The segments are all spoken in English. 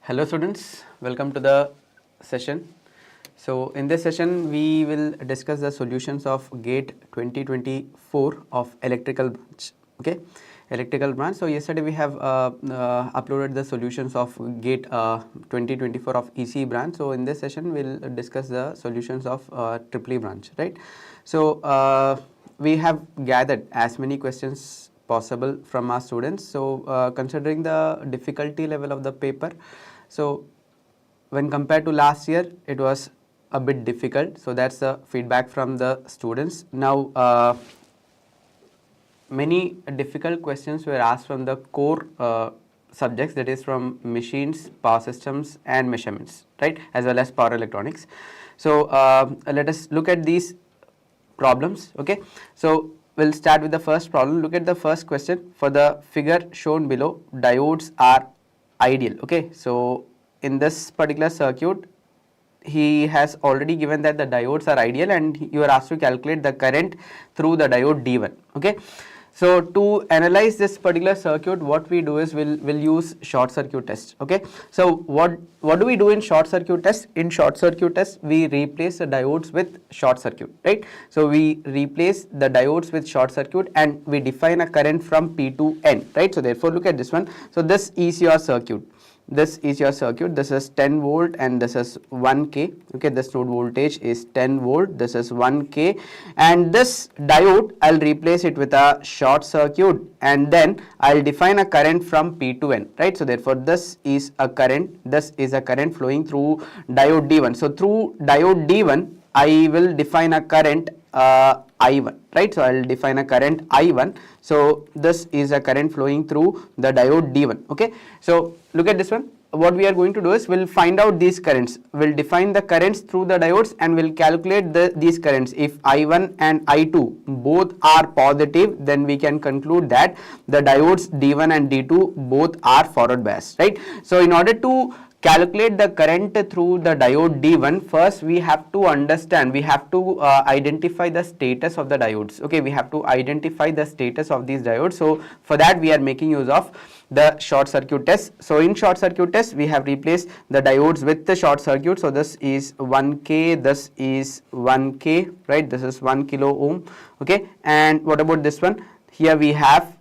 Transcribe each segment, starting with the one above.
Hello students, welcome to the session. So in this session we will discuss the solutions of GATE 2024 of electrical branch. Okay, electrical branch. So yesterday we have uploaded the solutions of GATE 2024 of EC branch. So in this session we'll discuss the solutions of EEE branch, right? So we have gathered as many questions possible from our students. So considering the difficulty level of the paper, so when compared to last year, it was a bit difficult. So that's the feedback from the students. Now, many difficult questions were asked from the core subjects, that is from machines, power systems and measurements, right, as well as power electronics. So let us look at these problems. Okay, so we'll start with the first problem. Look at the first question. For the figure shown below, diodes are ideal. Okay, so in this particular circuit he has already given that the diodes are ideal and you are asked to calculate the current through the diode D1. Okay, so to analyze this particular circuit, what we do is we'll use short circuit test. Okay, so what do we do in short circuit test? In short circuit test we replace the diodes with short circuit, right? So we replace the diodes with short circuit and we define a current from P to N, right? So therefore look at this one. So this is your circuit. this is your circuit, this is 10 volt and this is 1k. Okay, this node voltage is 10 volt, this is 1k, and this diode I'll replace it with a short circuit, and then I'll define a current from P to N, right? So therefore this is a current flowing through diode D1. So through diode D1 I will define a current I1, right? So I'll define a current I1. So this is a current flowing through the diode D1. Okay, so look at this one. What we are going to do is we'll find out these currents. We'll define the currents through the diodes and we'll calculate these currents. If I1 and I2 both are positive, then we can conclude that the diodes D1 and D2 both are forward biased, right? So in order to calculate the current through the diode D1, first we have to understand, we have to identify the status of the diodes. Okay, we have to identify the status of these diodes. So for that we are making use of the short circuit test. So in short circuit test we have replaced the diodes with the short circuit. So this is 1k, this is 1k, right? This is 1 kilo ohm. Okay, and what about this one? Here we have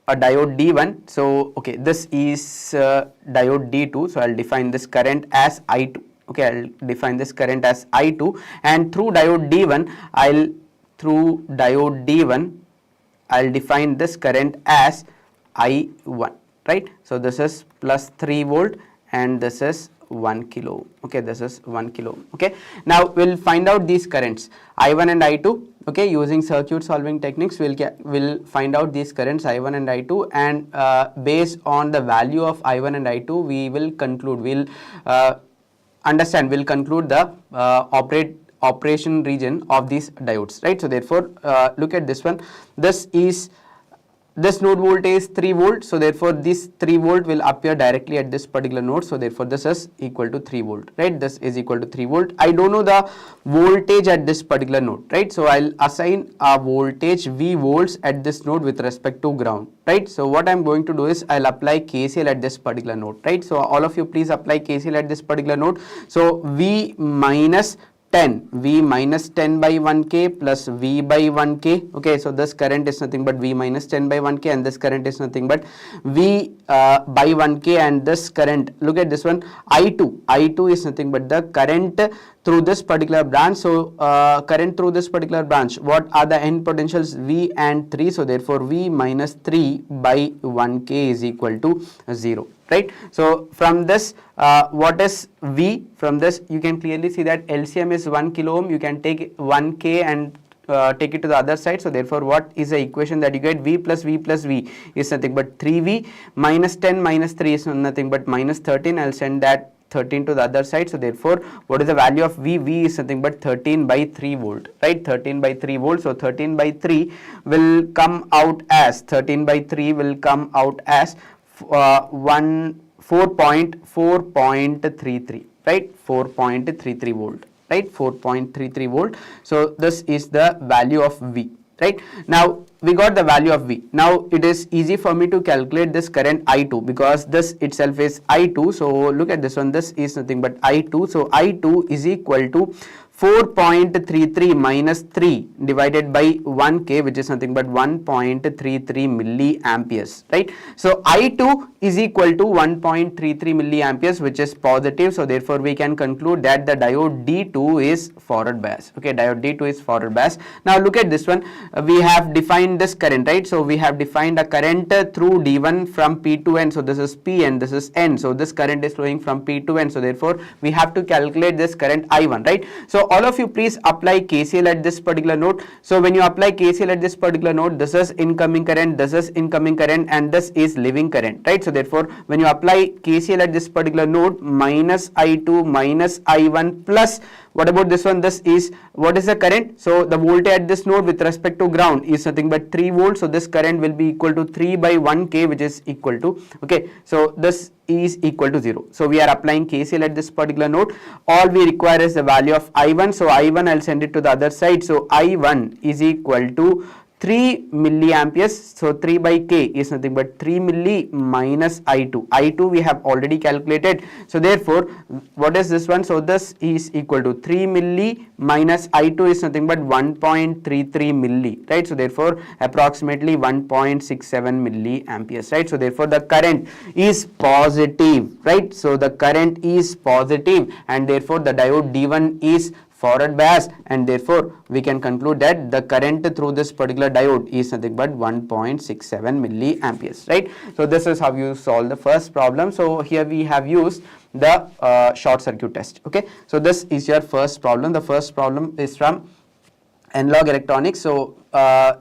a diode D1. So okay, this is diode D2. So I'll define this current as I2. Okay, I'll define this current as I2, and through diode D1 I'll define this current as I1, right? So this is plus 3 volt and this is 1 kilo. Okay, this is 1 kilo. Okay, now we'll find out these currents I1 and I2. Okay, using circuit solving techniques we'll find out these currents I1 and I2, and based on the value of I1 and I2 we will conclude, we'll conclude the operation region of these diodes, right? So therefore look at this one. This node voltage is 3 volt, so therefore this 3 volt will appear directly at this particular node. So therefore this is equal to 3 volt, right? This is equal to 3 volt. I don't know the voltage at this particular node, right? So I'll assign a voltage V volts at this node with respect to ground, right? So what I'm going to do is I'll apply KCL at this particular node, right? So all of you please apply KCL at this particular node. So V minus 10 by 1k plus V by 1k. Okay, so this current is nothing but V minus 10 by 1k, and this current is nothing but V by 1k, and this current, look at this one, I2 is nothing but the current through this particular branch. So current through this particular branch, what are the end potentials? V and 3. So therefore V minus 3 by 1k is equal to 0, right? So from this what is V? From this you can clearly see that LCM is 1 kilo ohm. You can take 1k and take it to the other side. So therefore what is the equation that you get? V plus V plus V is nothing but 3V, minus 10 minus 3 is nothing but minus 13. I'll send that 13 to the other side. So therefore what is the value of V? V is nothing but 13 by 3 volt, right? 13 by 3 volt. So 13 by 3 will come out as 4.33, right? 4.33 volt, right? 4.33 volt. So this is the value of V, right? Now we got the value of V. Now it is easy for me to calculate this current I2 because this itself is I2. So look at this one, this is nothing but I2. So I2 is equal to 4.33 minus 3 divided by 1k, which is nothing but 1.33 milliamperes, right? So I2 is equal to 1.33 milliamperes, which is positive. So therefore we can conclude that the diode D2 is forward bias. Okay, diode D2 is forward bias. Now look at this one. We have defined this current, right? So we have defined a current through D1 from P to N. So this is P and this is N. So this current is flowing from P to N. So therefore we have to calculate this current I1, right? So all of you please apply KCL at this particular node. So when you apply KCL at this particular node, this is incoming current, this is incoming current, and this is leaving current, right? So therefore when you apply KCL at this particular node, minus I2 minus I1 plus, what about this one? This is, what is the current? So the voltage at this node with respect to ground is nothing but 3 volts. So this current will be equal to 3 by 1k, which is equal to, okay, so this is equal to 0. So we are applying KCL at this particular node. All we require is the value of I1. So I1 I'll send it to the other side. So I1 is equal to 3 milliamperes, so 3 by k is nothing but 3 milli minus I2. I2 we have already calculated, so therefore what is this one? So this is equal to 3 milli minus I2 is nothing but 1.33 milli, right? So therefore approximately 1.67 milliamperes, right? So therefore the current is positive, right? So the current is positive, and therefore the diode D1 is forward bias, and therefore we can conclude that the current through this particular diode is nothing but 1.67 milliamperes, right? So this is how you solve the first problem. So here we have used the short circuit test. Okay, so this is your first problem. The first problem is from analog electronics. So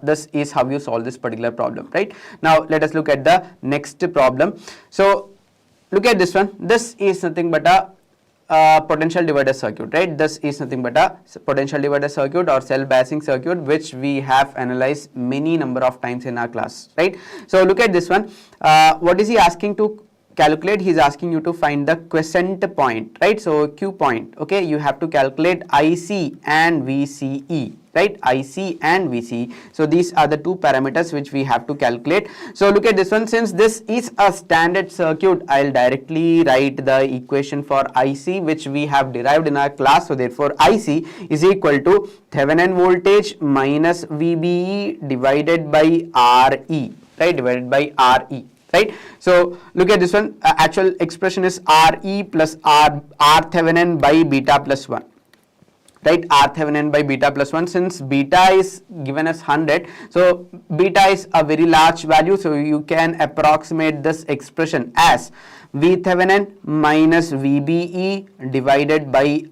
this is how you solve this particular problem, right? Now let us look at the next problem. So look at this one. This is nothing but a potential divider circuit, right? This is nothing but a potential divider circuit or cell biasing circuit, which we have analyzed many number of times in our class, right? So look at this one. What is he asking to calculate? He is asking you to find the quiescent point, right? So Q point, okay, you have to calculate IC and VCE, right? IC and VCE. So these are the two parameters which we have to calculate. So look at this one. Since this is a standard circuit, I'll directly write the equation for IC, which we have derived in our class. So therefore IC is equal to Thevenin voltage minus VBE divided by RE, right? Divided by RE. Right. So look at this one. Actual expression is Re plus R Thevenin by beta plus 1. Right, R Thevenin by beta plus 1. Since beta is given as 100, so beta is a very large value, so you can approximate this expression as V Thevenin minus VBE divided by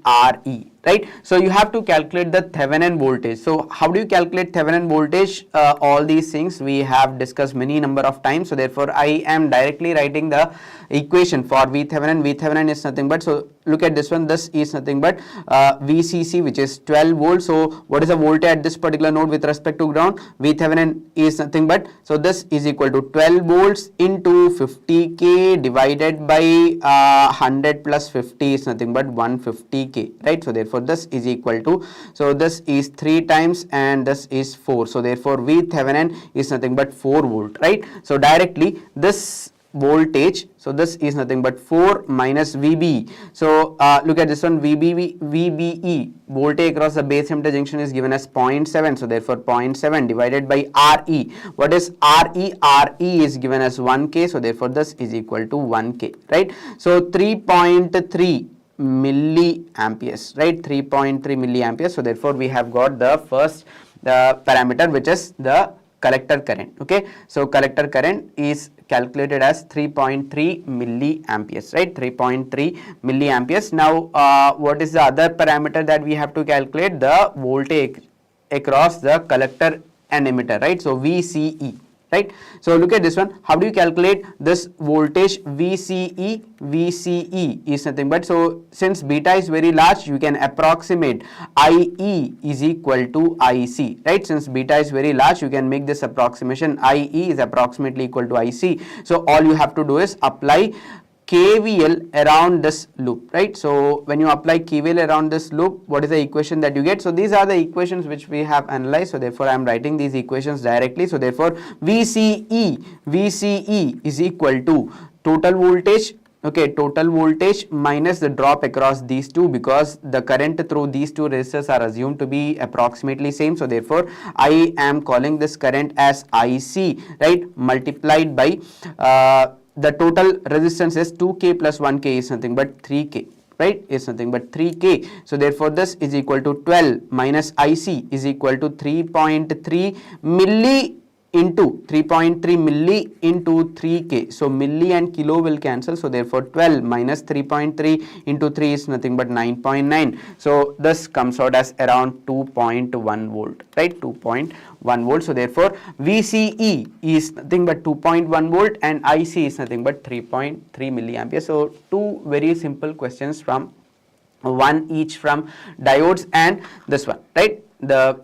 Re. Right, so you have to calculate the Thevenin voltage. So how do you calculate Thevenin voltage? All these things we have discussed many number of times. So therefore I am directly writing the equation for V Thevenin. V Thevenin is nothing but, so look at this one, this is nothing but VCC, which is 12 volts. So what is the voltage at this particular node with respect to ground? V Thevenin is nothing but, so this is equal to 12 volts into 50k divided by 100 plus 50 is nothing but 150k, right? So therefore this is equal to, so this is 3 times and this is 4. So therefore V Thevenin is nothing but 4 volt, right? So directly this voltage, so this is nothing but 4 minus VB. So look at this one, VBE voltage across the base emitter junction is given as 0.7. So therefore 0.7 divided by RE. What is RE? RE is given as 1k. So therefore this is equal to 1k, right? So 3.3 milliamperes, right? 3.3 milliamperes. So therefore we have got the first parameter, which is the collector current. Okay, so collector current is calculated as 3.3 milliamperes, right? 3.3 milliamperes. Now what is the other parameter that we have to calculate? The voltage across the collector and emitter, right? So VCE, right? So look at this one. How do you calculate this voltage VCE? VCE is nothing but, so since beta is very large, you can approximate IE is equal to IC, right? Since beta is very large, you can make this approximation. IE is approximately equal to IC. So all you have to do is apply KVL around this loop, right? So when you apply KVL around this loop, what is the equation that you get? So these are the equations which we have analyzed. So therefore I am writing these equations directly. So therefore VCE is equal to total voltage, okay, total voltage minus the drop across these two, because the current through these two resistors are assumed to be approximately same. So therefore I am calling this current as IC, right, multiplied by the total resistance is 2k plus 1k is nothing but 3k, right? Is nothing but 3k. So therefore this is equal to 12 minus IC is equal to 3.3 milli into 3.3 milli into 3k. So milli and kilo will cancel. So therefore 12 minus 3.3 into 3 is nothing but 9.9. So this comes out as around 2.1 volt, right? 2.1 volt. So therefore VCE is nothing but 2.1 volt and IC is nothing but 3.3 milliampere. So two very simple questions, from one each from diodes and this one, right? The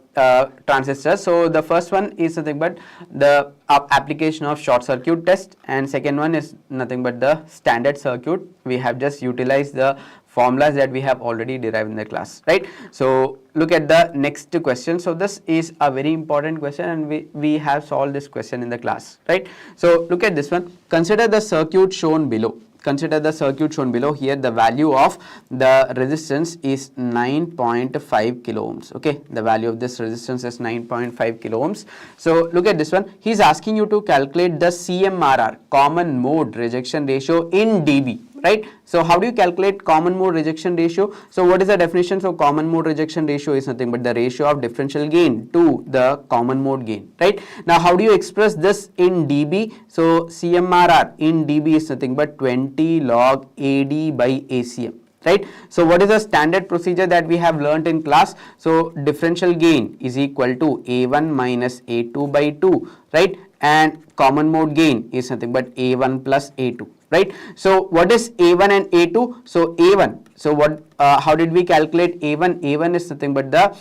transistors. So the first one is nothing but the application of short circuit test, and second one is nothing but the standard circuit. We have just utilized the formulas that we have already derived in the class, right? So look at the next question. So this is a very important question, and we have solved this question in the class, right? So look at this one. Consider the circuit shown below. Consider the circuit shown below. Here the value of the resistance is 9.5 kilo ohms. Okay, the value of this resistance is 9.5 kilo ohms. So look at this one. He is asking you to calculate the CMRR, common mode rejection ratio, in dB, right? So how do you calculate common mode rejection ratio? So what is the definition? So common mode rejection ratio is nothing but the ratio of differential gain to the common mode gain, right? Now how do you express this in dB? So CMRR in dB is nothing but 20 log AD by ACM, right? So what is the standard procedure that we have learnt in class? So differential gain is equal to A1 minus A2 by 2, right? And common mode gain is nothing but A1 plus A2, right? So what is A1 and A2? So A1, so what, how did we calculate A1? A1 is nothing but the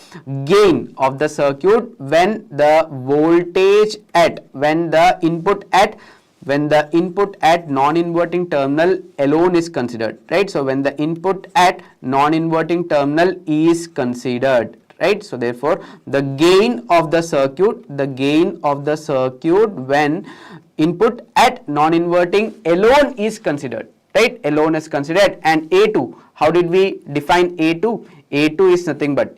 gain of the circuit when the voltage at, when the input at non-inverting terminal alone is considered, right? So when the input at non-inverting terminal is considered, right? So therefore the gain of the circuit when input at non-inverting alone is considered, right? Alone is considered. And A2, how did we define A2? A2 is nothing but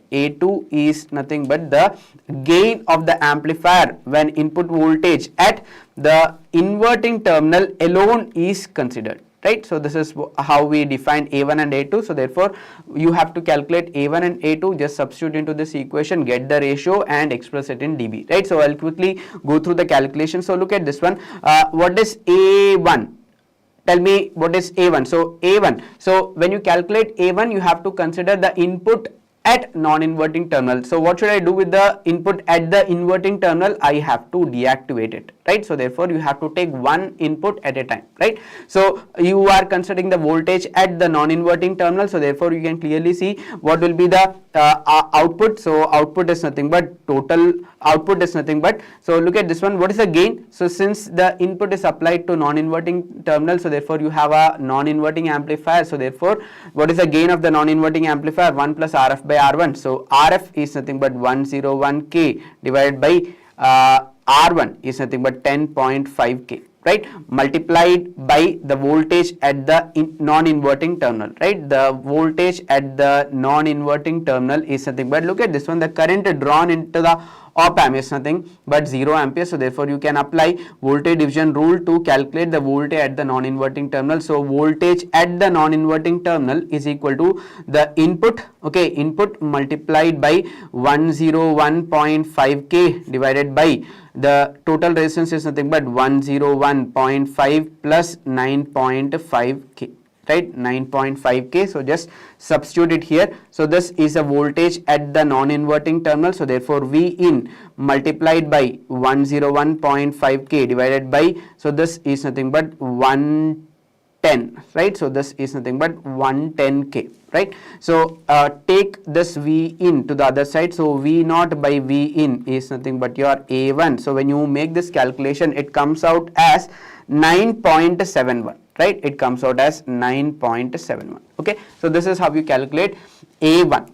the gain of the amplifier when input voltage at the inverting terminal alone is considered, right? So this is how we define A1 and A2. So therefore you have to calculate A1 and A2, just substitute into this equation, get the ratio and express it in dB, right? So I'll quickly go through the calculation. So look at this one. What is A1? Tell me what is A1. So A1, so when you calculate A1, you have to consider the input at non-inverting terminal. So what should I do with the input at the inverting terminal? I have to deactivate it, right? So therefore you have to take one input at a time, right? So you are considering the voltage at the non-inverting terminal, so therefore you can clearly see what will be the output. So output is nothing but total output is nothing but, so look at this one. What is the gain? So since the input is applied to non-inverting terminal, so therefore you have a non-inverting amplifier. So therefore what is the gain of the non-inverting amplifier? 1 plus RF by R1. So RF is nothing but 101K divided by R1 is nothing but 10.5K, right? Multiplied by the voltage at the non-inverting terminal, right? The voltage at the non-inverting terminal is nothing but, look at this one, the current drawn into the op-amp is nothing but 0 ampere. So therefore you can apply voltage division rule to calculate the voltage at the non-inverting terminal. So voltage at the non-inverting terminal is equal to the input, okay, input multiplied by 101.5K divided by the total resistance is nothing but 101.5 plus 9.5K, right? 9.5K. So just substitute it here. So this is a voltage at the non-inverting terminal. So therefore V in multiplied by 101.5K divided by, so this is nothing but 110, right? So this is nothing but 110K, right? So take this V in to the other side. So V naught by V in is nothing but your A1. So when you make this calculation, it comes out as 9.71, right? It comes out as 9.71. Okay, so this is how you calculate A1.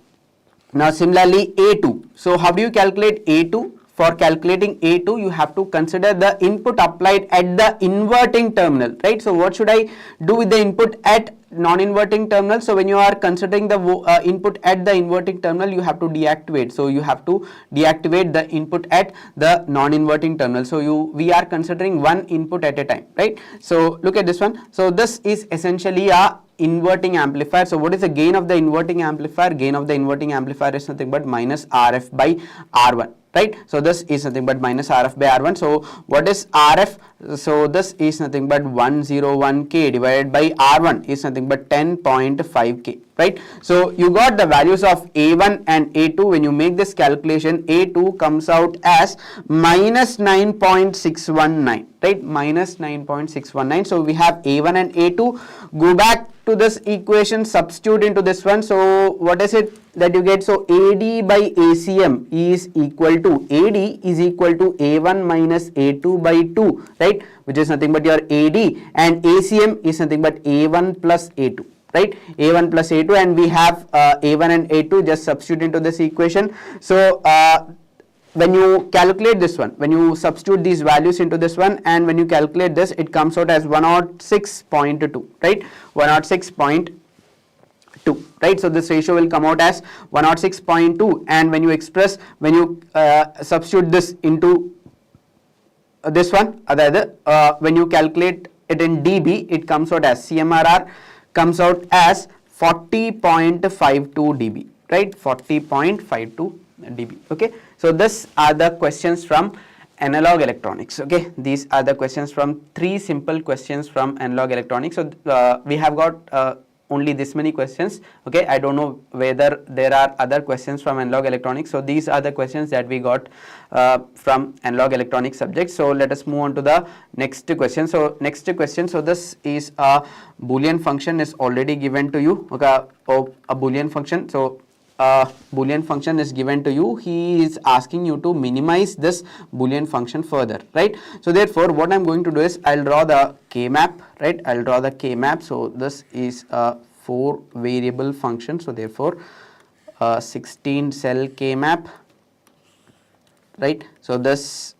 Now similarly A2. So how do you calculate A2? For calculating A2, you have to consider the input applied at the inverting terminal, right? So what should I do with the input at non-inverting terminal? So when you are considering the input at the inverting terminal, you have to deactivate. So you have to deactivate the input at the non-inverting terminal. So we are considering one input at a time, right? So look at this one. So this is essentially a inverting amplifier. So what is the gain of the inverting amplifier? Gain of the inverting amplifier is nothing but minus RF by R1, right? So this is nothing but minus RF by R1. So what is RF? So this is nothing but 101K divided by R1 is nothing but 10.5K, right? So you got the values of A1 and A2. When you make this calculation, A2 comes out as minus 9.619, right? Minus 9.619. So we have A1 and A2. Go back to this equation, substitute into this one. So what is it that you get? So AD by ACM is equal to A1 minus A2 by 2, right? Which is nothing but your AD, and ACM is nothing but A1 plus A2, right? A1 plus A2, and we have A1 and A2, just substitute into this equation. So when you calculate this one, when you substitute these values into this one, and when you calculate this, it comes out as 106.2, right? 106.2, right? So this ratio will come out as 106.2, and when you substitute this into this one, when you calculate it in dB, it comes out as CMRR comes out as 40.52 dB, right? 40.52 dB. Okay, so this are the questions from analog electronics. Okay, these are the questions from 3 simple questions from analog electronics. So we have got only this many questions. Okay, I don't know whether there are other questions from analog electronics. So these are the questions that we got from analog electronics subject. So let us move on to the next question. So next question, so this is a Boolean function is already given to you. Okay, a Boolean function. So Boolean function is given to you. He is asking you to minimize this Boolean function further, right? So therefore what I'm going to do is I'll draw the K-map, right? I'll draw the K-map. So this is a 4 variable function. So therefore 16 cell K-map, right? So this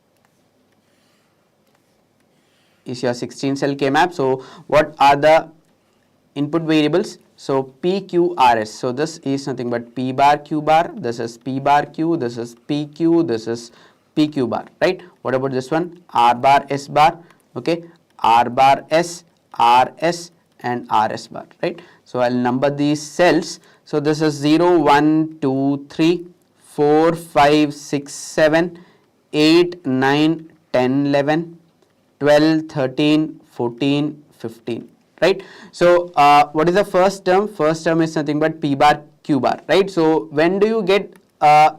is your 16 cell K-map. So what are the input variables? So P, Q, R, S. So this is nothing but P bar, Q bar. This is P bar, Q. This is P, Q. This is P, Q bar, right? What about this one? R bar, S bar. Okay. R bar, S, R, S, and R, S bar, right? So I'll number these cells. So this is 0, 1, 2, 3, 4, 5, 6, 7, 8, 9, 10, 11, 12, 13, 14, 15. Right. So what is the first term? First term is nothing but P bar Q bar, right? So when do you get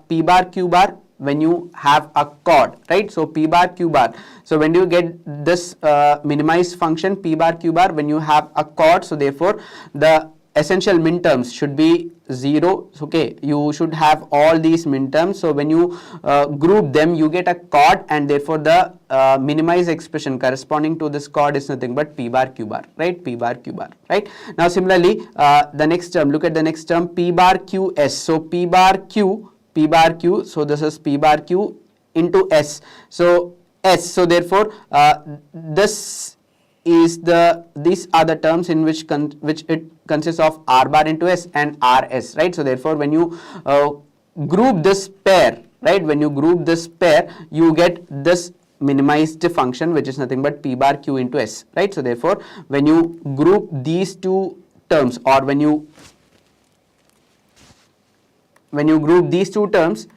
P bar Q bar? When you have a chord, right? So P bar Q bar. So when do you get this minimized function P bar Q bar? When you have a chord. So therefore the essential minterms should be 0. Okay, you should have all these minterms. So when you group them, you get a chord, and therefore the minimized expression corresponding to this chord is nothing but P bar Q bar, right? P bar Q bar, right? Now similarly the next term, look at the next term, P bar Q S. So P bar Q, so this is P bar Q into S. So S, so therefore these are the terms in which it consists of R bar into S and RS, right? So therefore when you group this pair, right, when you group this pair, you get this minimized function, which is nothing but P bar Q into S, right? So therefore when you group these two terms, or when you group these two terms,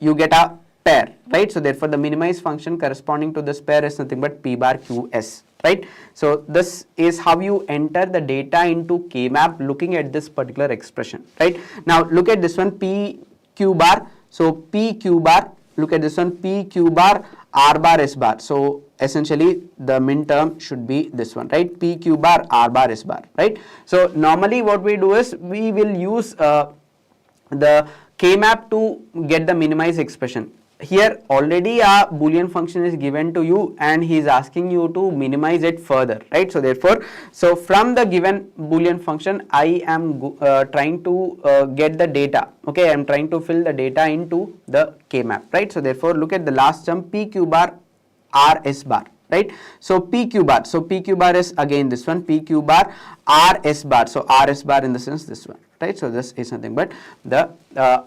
you get a pair, right? So therefore the minimized function corresponding to this pair is nothing but P bar Q S, right? So this is how you enter the data into K-map looking at this particular expression, right? Now look at this one, P Q bar. So P Q bar, look at this one, P Q bar, R bar, S bar. So essentially the min term should be this one, right? P Q bar, R bar, S bar, right? So normally what we do is we will use the K-map to get the minimized expression. Here already a Boolean function is given to you, and he is asking you to minimize it further, right? So therefore, so from the given Boolean function, I am trying to get the data. Okay, I am trying to fill the data into the K-map, right? So therefore, look at the last term, P Q bar, R S bar, right? So P Q bar, so P Q bar is again this one, P Q bar, R S bar. So R S bar in the sense this one, right? So this is nothing but the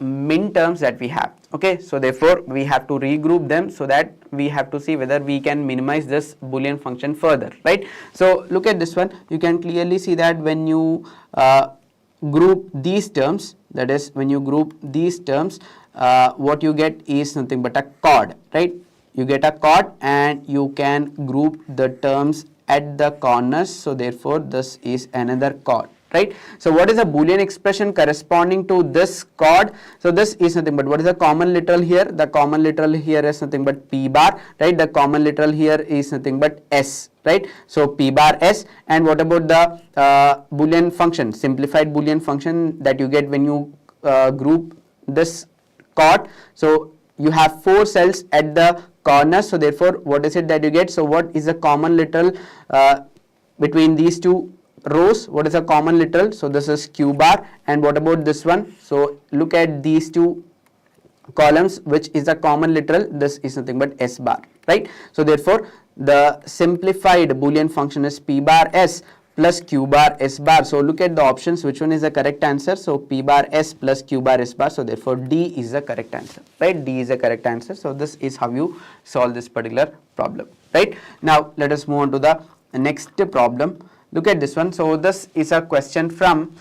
min terms that we have. Okay, so therefore we have to regroup them so that we have to see whether we can minimize this Boolean function further, right? So look at this one, you can clearly see that when you group these terms, that is when you group these terms, what you get is nothing but a chord, right? You get a chord and you can group the terms at the corners. So therefore this is another chord, right? So what is a Boolean expression corresponding to this chord? So this is nothing but, what is the common literal here? The common literal here is nothing but P bar, right? The common literal here is nothing but S, right? So P bar S. And what about the Boolean function, simplified Boolean function that you get when you group this chord? So you have 4 cells at the corner. So therefore what is it that you get? So what is the common literal between these two rows, what is a common literal? So this is q bar. And what about this one? So look at these two columns, which is a common literal, this is nothing but s bar, right? So therefore the simplified Boolean function is p bar s plus q bar s bar. So look at the options, which one is the correct answer? So p bar s plus q bar s bar, so therefore D is the correct answer, right? D is the correct answer. So this is how you solve this particular problem, right? Now let us move on to the next problem. Look at this one. So this is a question from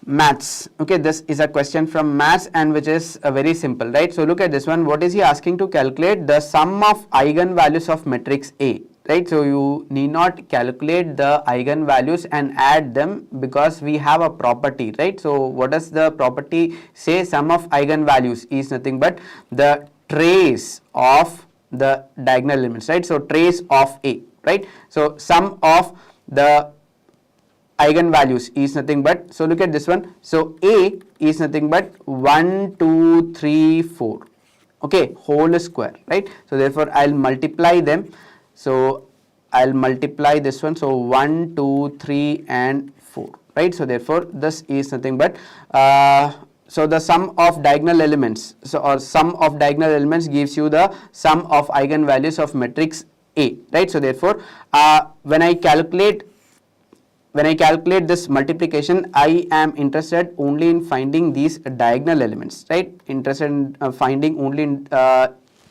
maths. Okay, this is a question from maths, and which is very simple, right? So look at this one. What is he asking to calculate? The sum of eigenvalues of matrix A, right? So you need not calculate the eigenvalues and add them, because we have a property, right? So what does the property say? Sum of eigenvalues is nothing but the trace of the diagonal elements, right? So trace of A, right? So sum of the eigenvalues is nothing but, so look at this one. So A is nothing but 1, 2, 3, 4, okay, whole square, right? So therefore I'll multiply them. So I'll multiply this one. So 1, 2, 3 and 4, right? So therefore this is nothing but so the sum of diagonal elements, so or sum of diagonal elements gives you the sum of eigenvalues of matrix A, right? So therefore when I calculate this multiplication, I am interested only in finding these diagonal elements, right? Interested in finding only in,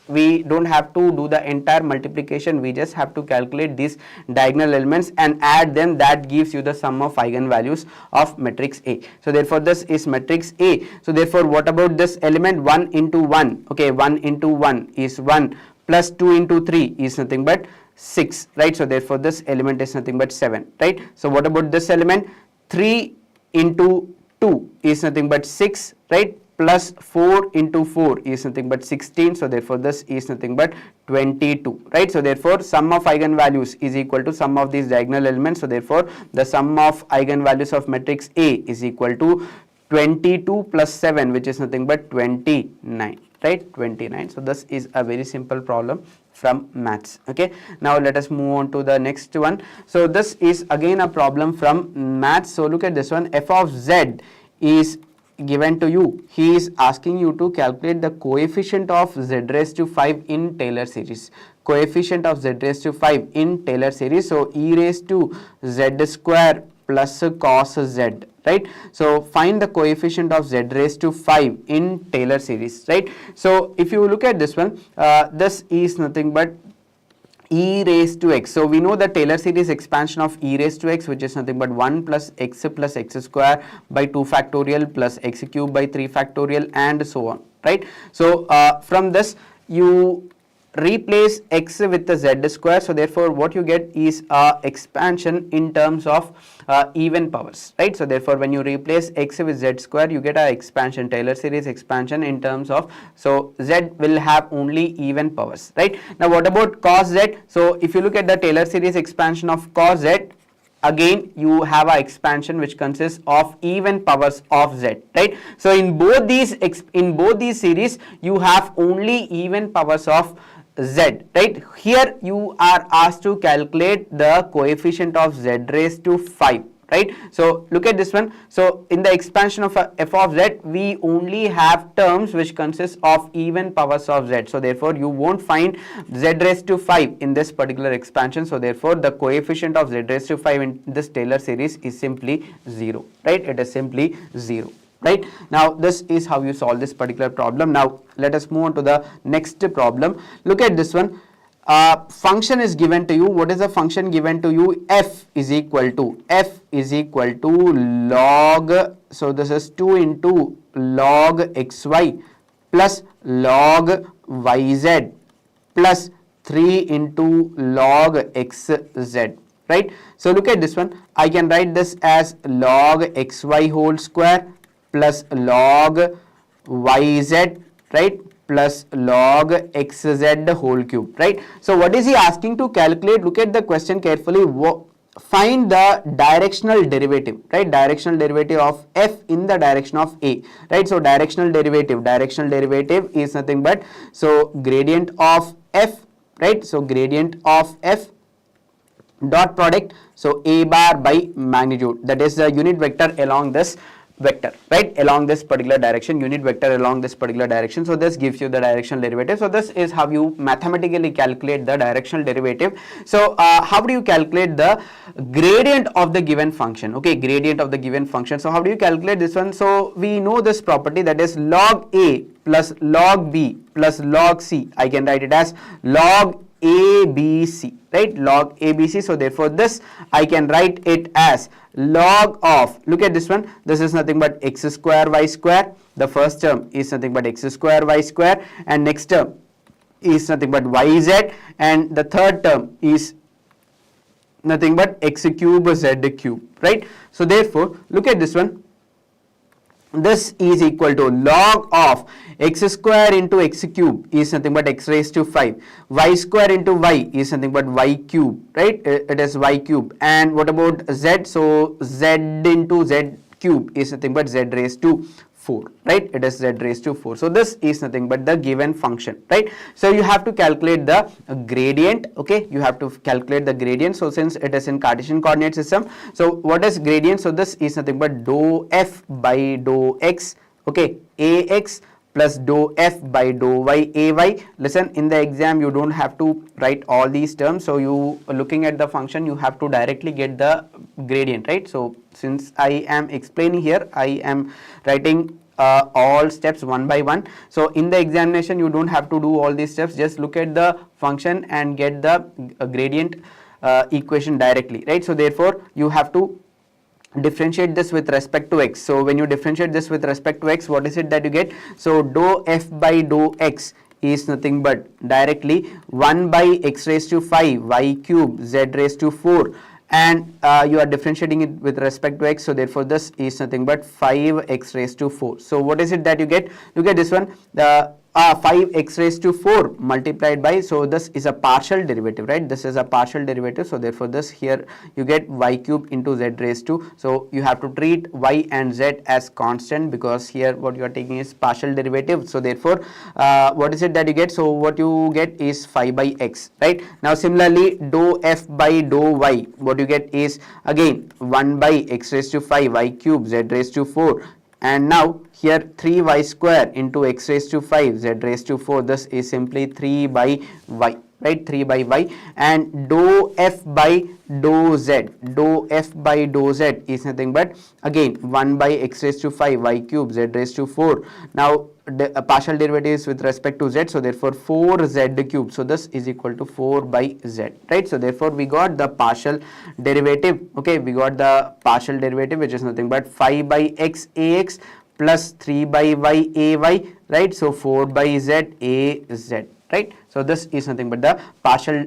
we don't have to do the entire multiplication, we just have to calculate these diagonal elements and add them. That gives you the sum of eigenvalues of matrix A. So therefore this is matrix A. So therefore what about this element? 1 into 1, okay, 1 into 1 is 1, plus 2 into 3 is nothing but 6, right? So therefore this element is nothing but 7, right? So what about this element? 3 into 2 is nothing but 6, right? Plus 4 into 4 is nothing but 16. So therefore this is nothing but 22, right? So therefore sum of eigenvalues is equal to sum of these diagonal elements. So therefore the sum of eigenvalues of matrix A is equal to 22 plus 7, which is nothing but 29, right? 29. So this is a very simple problem from maths. Okay, now let us move on to the next one. So this is again a problem from maths. So look at this one. F of z is given to you. He is asking you to calculate the coefficient of z raised to 5 in Taylor series. Coefficient of z raised to 5 in Taylor series. So e raised to z square plus cos z, right? So find the coefficient of z raised to 5 in Taylor series, right? So if you look at this one, this is nothing but e raised to x. So we know the Taylor series expansion of e raised to x, which is nothing but 1 plus x square by 2 factorial plus x cube by 3 factorial and so on, right? So from this you replace x with the z square. So therefore what you get is expansion in terms of even powers, right? So therefore when you replace x with z square, you get a expansion, Taylor series expansion in terms of, so z will have only even powers, right? Now what about cos z? So if you look at the Taylor series expansion of cos z, again you have a expansion which consists of even powers of z, right? So in both these series you have only even powers of z, right? Here you are asked to calculate the coefficient of z raised to 5, right? So look at this one. So in the expansion of f of z, we only have terms which consist of even powers of z. So therefore you won't find z raised to 5 in this particular expansion. So therefore the coefficient of z raised to 5 in this Taylor series is simply 0, right? It is simply 0. Right? Now this is how you solve this particular problem. Now let us move on to the next problem. Look at this one. Function is given to you. What is the function given to you? F is equal to log, so this is 2 into log xy plus log yz plus 3 into log xz, right? So look at this one. I can write this as log xy whole square plus log yz, right, plus log xz whole cube, right? So what is he asking to calculate? Look at the question carefully. Find the directional derivative, right? Directional derivative of f in the direction of a, right? So directional derivative is nothing but, so gradient of f, right? So gradient of f dot product, so a bar by magnitude, that is the unit vector along this vector, right, along this particular direction, unit vector along this particular direction. So this gives you the directional derivative. So this is how you mathematically calculate the directional derivative. So how do you calculate the gradient of the given function? Okay, gradient of the given function. So how do you calculate this one? So we know this property, that is log a plus log b plus log c. I can write it as log ABC, right, log ABC. So therefore this I can write it as log of, look at this one, this is nothing but x square y square, the first term is nothing but x square y square, and next term is nothing but yz, and the third term is nothing but x cube z cube, right. So therefore look at this one, this is equal to log of x square into x cube is nothing but x raised to 5, y square into y is nothing but y cube, right, it is y cube, and what about z? So z into z cube is nothing but z raised to 4, right, it is z raised to 4. So this is nothing but the given function, right. So you have to calculate the gradient, okay, you have to calculate the gradient. So since it is in Cartesian coordinate system, so what is gradient? So this is nothing but dou f by dou x, okay, ax plus dou f by dou y ay. Listen, in the exam you don't have to write all these terms, so you looking at the function you have to directly get the gradient, right. So since I am explaining here, I am writing all steps one by one. So in the examination you don't have to do all these steps, just look at the function and get the gradient equation directly, right. So therefore you have to differentiate this with respect to x. So when you differentiate this with respect to x, what is it that you get? So dou f by dou x is nothing but directly 1 by x raised to 5 y cube z raised to 4, and you are differentiating it with respect to x, so therefore this is nothing but 5x raised to 4. So what is it that you get? You get this one, the 5x raised to 4 multiplied by, so this is a partial derivative, right, this is a partial derivative, so therefore this here you get y cube into z raised to, so you have to treat y and z as constant because here what you are taking is partial derivative. So therefore what is it that you get? So what you get is 5 by x, right. Now similarly dou f by dou y, what you get is again 1 by x raised to 5 y cube z raised to 4, and now here 3y square into x raised to 5 z raised to 4, this is simply 3 by y, right, 3 by y, and dou f by dou z, dou f by dou z is nothing but again 1 by x raised to 5 y cube z raised to 4. Now the partial derivatives with respect to z, so therefore 4z cube, so this is equal to 4 by z, right. So therefore we got the partial derivative, okay, we got the partial derivative which is nothing but 5 by x ax plus 3 by y ay, right. So 4 by z a z, right. So this is nothing but the partial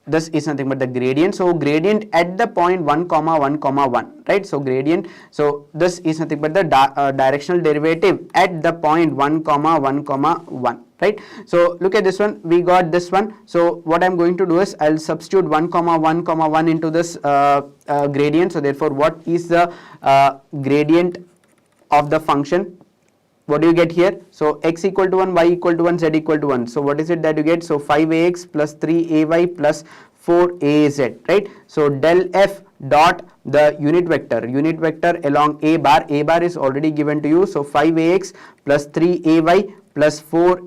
this is nothing but the gradient. So gradient at the point 1 comma 1 comma 1, right. So gradient, so this is nothing but the directional derivative at the point 1 comma 1 comma 1, right. So look at this one, we got this one. So what I'm going to do is I'll substitute 1 comma 1 comma 1 into this gradient. So therefore what is the gradient of the function? What do you get here? So x equal to 1, y equal to 1, z equal to 1. So what is it that you get? So 5ax plus 3ay plus 4az, right. So del f dot the unit vector along a bar is already given to you. So 5ax plus 3ay plus 4az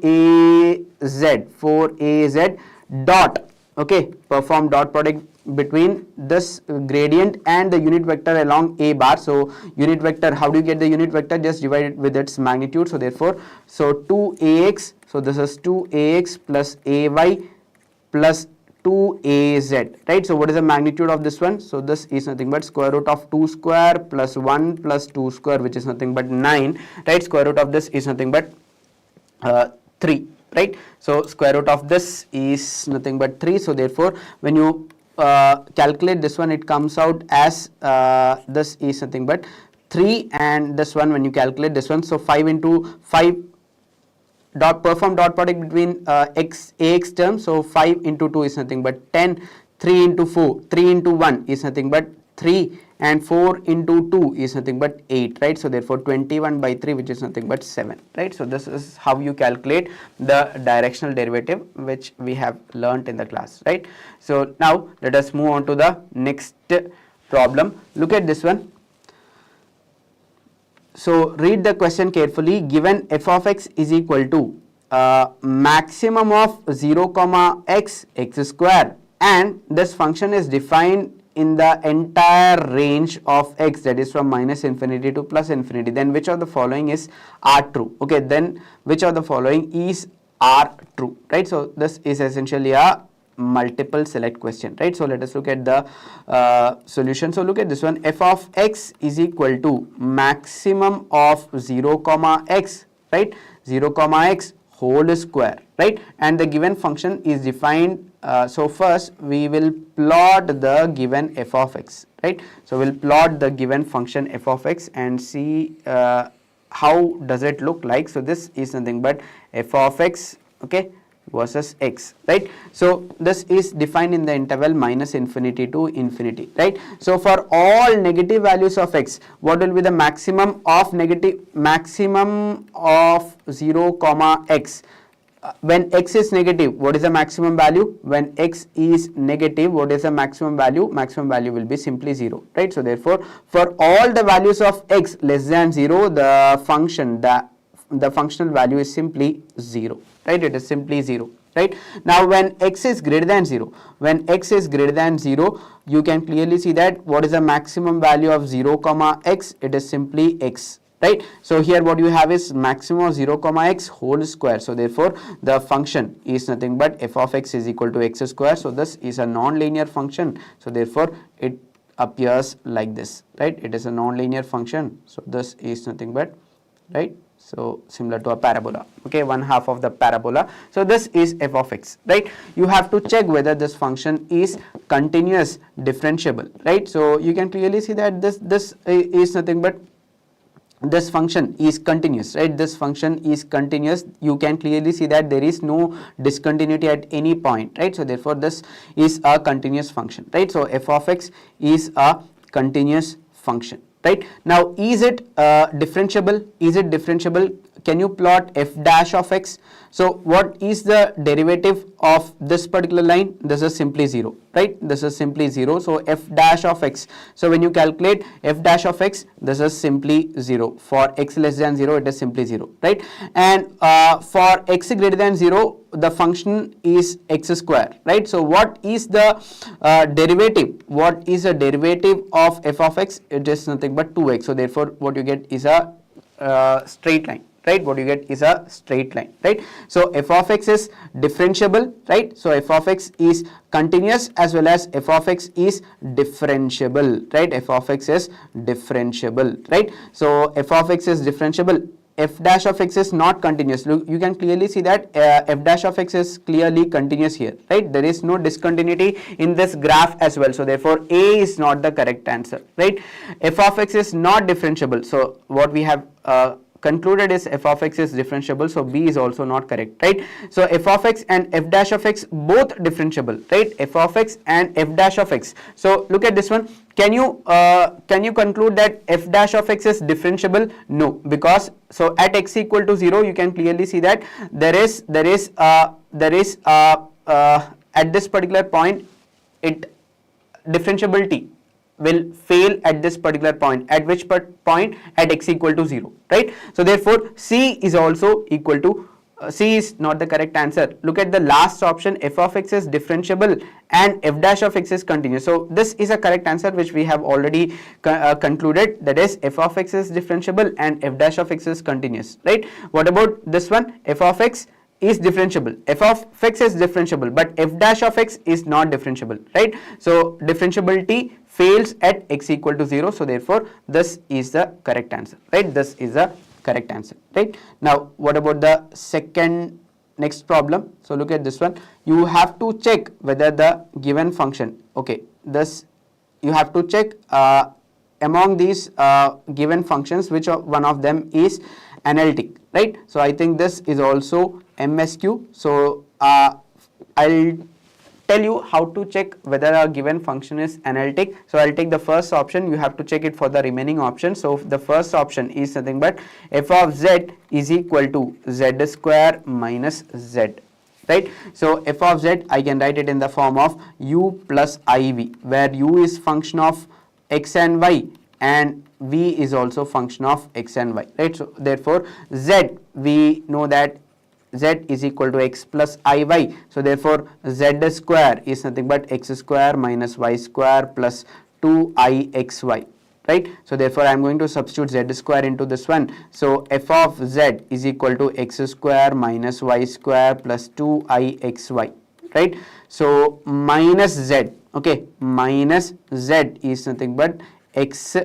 dot, okay, perform dot product between this gradient and the unit vector along a bar. So unit vector, how do you get the unit vector? Just divide it with its magnitude. So therefore, so 2ax, so this is 2ax plus ay plus 2az, right. So what is the magnitude of this one? So this is nothing but square root of 2 square plus 1 plus 2 square, which is nothing but 9, right. Square root of this is nothing but 3, right. So square root of this is nothing but 3. So therefore when you calculate this one, it comes out as this is nothing but 3, and this one when you calculate this one, so 5 into 5 dot, perform dot product between ax terms. So 5 into 2 is nothing but 10, 3 into 4, 3 into 1 is nothing but 3, and 4 into 2 is nothing but 8, right? So therefore 21 by 3, which is nothing but 7, right? So this is how you calculate the directional derivative, which we have learnt in the class, right? So now let us move on to the next problem. Look at this one. So read the question carefully. Given f of x is equal to maximum of 0 comma x square, and this function is defined in the entire range of x, that is from minus infinity to plus infinity, then which of the following is are true? Okay, then which of the following is are true, right? So this is essentially a multiple select question, right? So let us look at the solution. So look at this one. F of x is equal to maximum of 0 comma x, right? 0 comma x whole square, right? And the given function is defined. So first we will plot the given f of x, right? So we'll plot the given function f of x and see how does it look like. So this is nothing but f of x, okay, versus x, right? So this is defined in the interval minus infinity to infinity, right? So for all negative values of x, what will be the maximum of 0 comma x? When x is negative, what is the maximum value? When x is negative, what is the maximum value? Maximum value will be simply 0, right? So therefore for all the values of x less than 0, the functional value is simply 0, right? It is simply 0, right? Now when x is greater than 0, you can clearly see that what is the maximum value of 0 comma x? It is simply x, right? So here what you have is maximum of 0 comma x whole square. So therefore the function is nothing but f of x is equal to x square. So this is a non-linear function. So therefore it appears like this, right? It is a non-linear function. So this is nothing but, right? So similar to a parabola, okay, one half of the parabola. So this is f of x, right? You have to check whether this function is continuous differentiable, right? So you can clearly see that this is nothing but, this function is continuous, right? This function is continuous. You can clearly see that there is no discontinuity at any point, right? So therefore this is a continuous function, right? So f of x is a continuous function, right? Now is it differentiable? Is it differentiable? Can you plot f dash of x? So what is the derivative of this particular line? This is simply 0, right? This is simply 0. So f dash of x. So when you calculate f dash of x, this is simply 0. For x less than 0, it is simply 0, right? And for x greater than 0, the function is x square, right? So what is the derivative? What is the derivative of f of x? It is nothing but 2x. So therefore what you get is a straight line, right? What you get is a straight line, right? So f of x is differentiable, right? So f of x is continuous as well as f of x is differentiable, right? F of x is differentiable, right? So f of x is differentiable. F dash of x is not continuous. Look, you can clearly see that f dash of x is clearly continuous here, right? There is no discontinuity in this graph as well. So therefore A is not the correct answer, right? F of x is not differentiable. So what we have concluded is f of x is differentiable, so B is also not correct, right? So f of x and f dash of x both differentiable, right? F of x and f dash of x. So look at this one. Can you conclude that f dash of x is differentiable? No, because so at x equal to 0, you can clearly see that there is at this particular point, differentiability will fail at this particular point. At which point? At x equal to 0, right? So therefore C is also equal to C is not the correct answer. Look at the last option, f of x is differentiable and f dash of x is continuous. So this is a correct answer which we have already concluded, that is f of x is differentiable and f dash of x is continuous, right? What about this one? F of x is differentiable, f of x is differentiable, but f dash of x is not differentiable, right? So differentiability fails at x equal to 0. So therefore this is the correct answer, right? This is the correct answer, right? Now what about the next problem? So look at this one. You have to check whether the given function, okay, this you have to check among these given functions which one of them is analytic, right? So I think this is also MSQ. So I'll tell you how to check whether a given function is analytic. So I'll take the first option. You have to check it for the remaining options. So the first option is nothing but f of z is equal to z square minus z. Right. So f of z, I can write it in the form of u plus iv, where u is function of x and y and v is also function of x and y. Right. So therefore z, we know that z is equal to x plus iy. So therefore z square is nothing but x square minus y square plus 2ixy. Right. So therefore I am going to substitute z square into this one. So f of z is equal to x square minus y square plus 2ixy. Right. So minus z, okay, minus z is nothing but x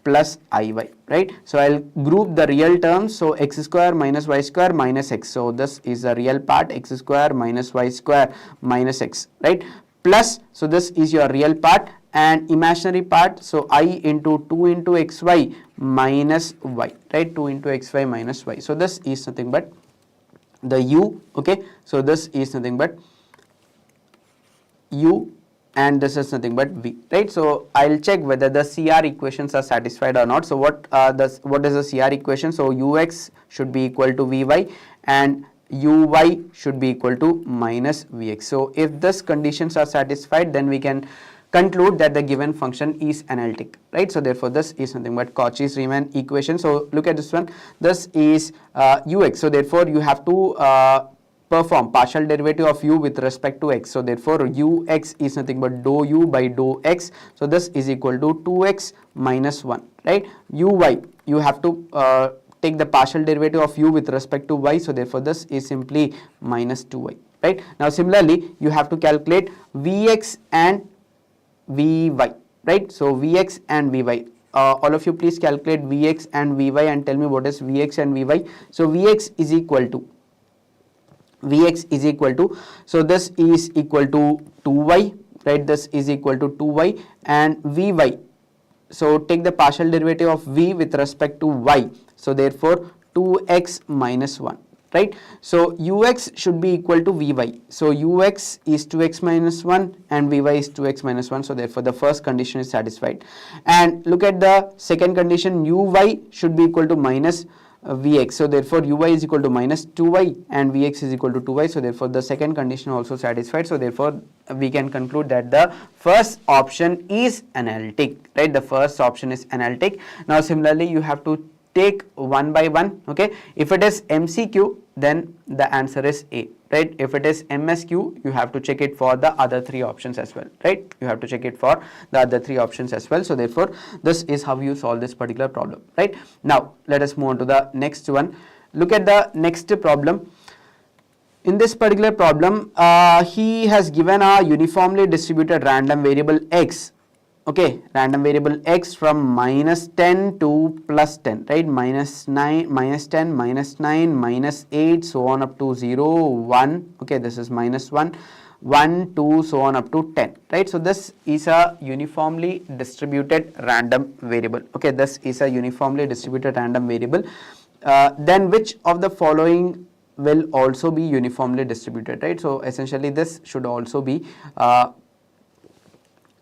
plus iy. Right. So I'll group the real terms. So x square minus y square minus x. So this is the real part, x square minus y square minus x. Right. Plus, so this is your real part, and imaginary part, so I into 2 into xy minus y, right, 2 into xy minus y. So this is nothing but the u, okay, so this is nothing but u and this is nothing but v, right. So I'll check whether the CR equations are satisfied or not. So what is the CR equation? So ux should be equal to vy and uy should be equal to minus vx. So if these conditions are satisfied, then we can conclude that the given function is analytic, right. So therefore this is nothing but Cauchy-Riemann equation. So look at this one, this is ux. So therefore you have to perform partial derivative of u with respect to x. So therefore ux is nothing but dou u by dou x. So this is equal to 2x minus 1, right. Uy, you have to take the partial derivative of u with respect to y. So therefore this is simply minus 2y, right. Now similarly you have to calculate vx and vy, right. So vx and vy, all of you please calculate vx and vy and tell me what is vx and vy. So vx is equal to, so this is equal to 2y, right, this is equal to 2y, and vy, so take the partial derivative of v with respect to y. So therefore 2x minus 1, right. So ux should be equal to vy. So ux is 2x minus 1 and vy is 2x minus 1. So therefore the first condition is satisfied. And look at the second condition, uy should be equal to minus vx. So therefore uy is equal to minus 2y and vx is equal to 2y. So therefore the second condition also satisfied. So therefore we can conclude that the first option is analytic, right. The first option is analytic. Now similarly you have to take one by one, okay. If it is MCQ, then the answer is A, right. If it is MSQ, you have to check it for the other three options as well, right. You have to check it for the other three options as well. So therefore this is how you solve this particular problem, right. Now let us move on to the next one. Look at the next problem. In this particular problem, he has given a uniformly distributed random variable x, okay, random variable x from minus 10 to plus 10, right, minus 9, minus 10, minus 9, minus 8, so on up to 0, 1, okay, this is minus 1, 1, 2, so on up to 10, right. So this is a uniformly distributed random variable, okay, this is a uniformly distributed random variable. Then which of the following will also be uniformly distributed, right. So essentially this should also be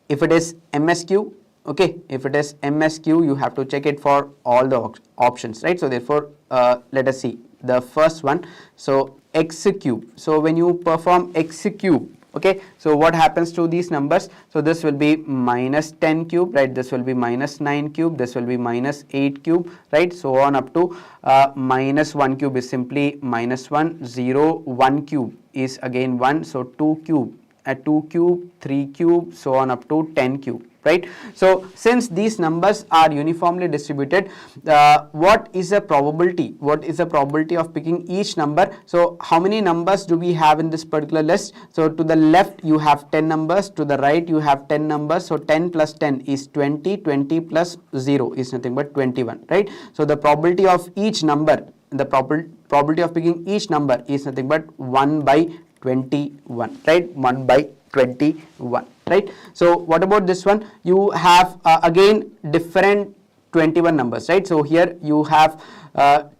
if it is MSQ, okay, if it is MSQ, you have to check it for all the options, right. So therefore let us see the first one. So x cube, so when you perform x cube, okay, so what happens to these numbers? So this will be minus 10 cube, right, this will be minus 9 cube, this will be minus 8 cube, right, so on up to minus 1 cube is simply minus 1, 0, 1 cube is again 1, so 2 cube, 2 cube, 3 cube, so on up to 10 cube, right. So since these numbers are uniformly distributed, what is the probability? What is the probability of picking each number? So how many numbers do we have in this particular list? So to the left you have 10 numbers, to the right you have 10 numbers. So 10 plus 10 is 20, 20 plus 0 is nothing but 21, right. So the probability of each number, the probability of picking each number is nothing but 1 by 21, right, 1 by 21, right. So what about this one? You have again different 21 numbers, right? So here you have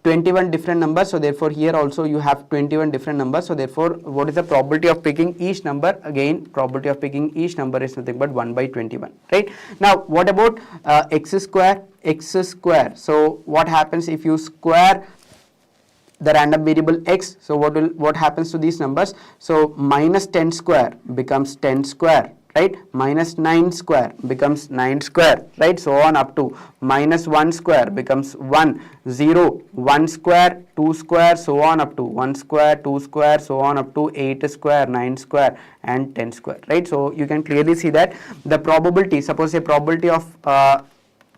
21 different numbers, so therefore here also you have 21 different numbers, so therefore what is the probability of picking each number? Again, probability of picking each number is nothing but 1 by 21, right? Now what about x square? So what happens if you square the random variable x? So what happens to these numbers? So minus 10 square becomes 10 square, right? Minus 9 square becomes 9 square, right? So on up to minus 1 square becomes 1, 0, 1 square, 2 square, so on up to 1 square, 2 square, so on up to 8 square, 9 square and 10 square, right? So you can clearly see that the probability, suppose a probability of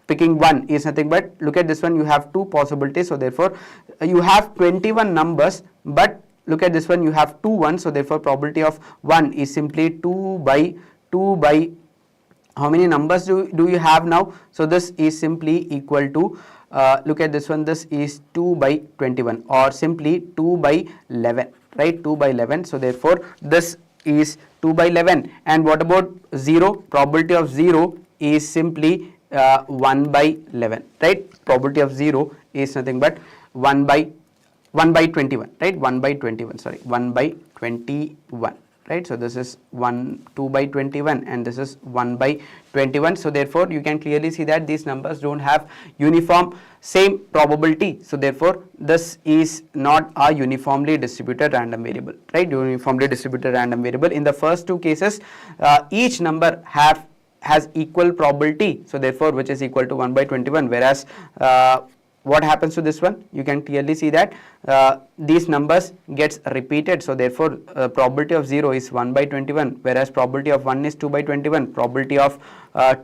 picking 1 is nothing but, look at this one, you have two possibilities, so therefore you have 21 numbers, but look at this one, you have 2 1s, so therefore probability of 1 is simply 2 by how many numbers do you have now? So this is simply equal to look at this one, this is 2 by 21 or simply 2 by 11, right? 2 by 11, so therefore this is 2 by 11. And what about 0? Probability of 0 is simply 1 by 11, right? Probability of 0 is nothing but 1 by 21, right? 1 by 21, sorry, 1 by 21, right? So this is 2 by 21 and this is 1 by 21. So therefore you can clearly see that these numbers don't have uniform same probability. So therefore this is not a uniformly distributed random variable, right? Uniformly distributed random variable. In the first two cases, each number has equal probability, so therefore which is equal to 1 by 21, whereas what happens to this one? You can clearly see that these numbers gets repeated, so therefore probability of 0 is 1 by 21, whereas probability of 1 is 2 by 21, probability of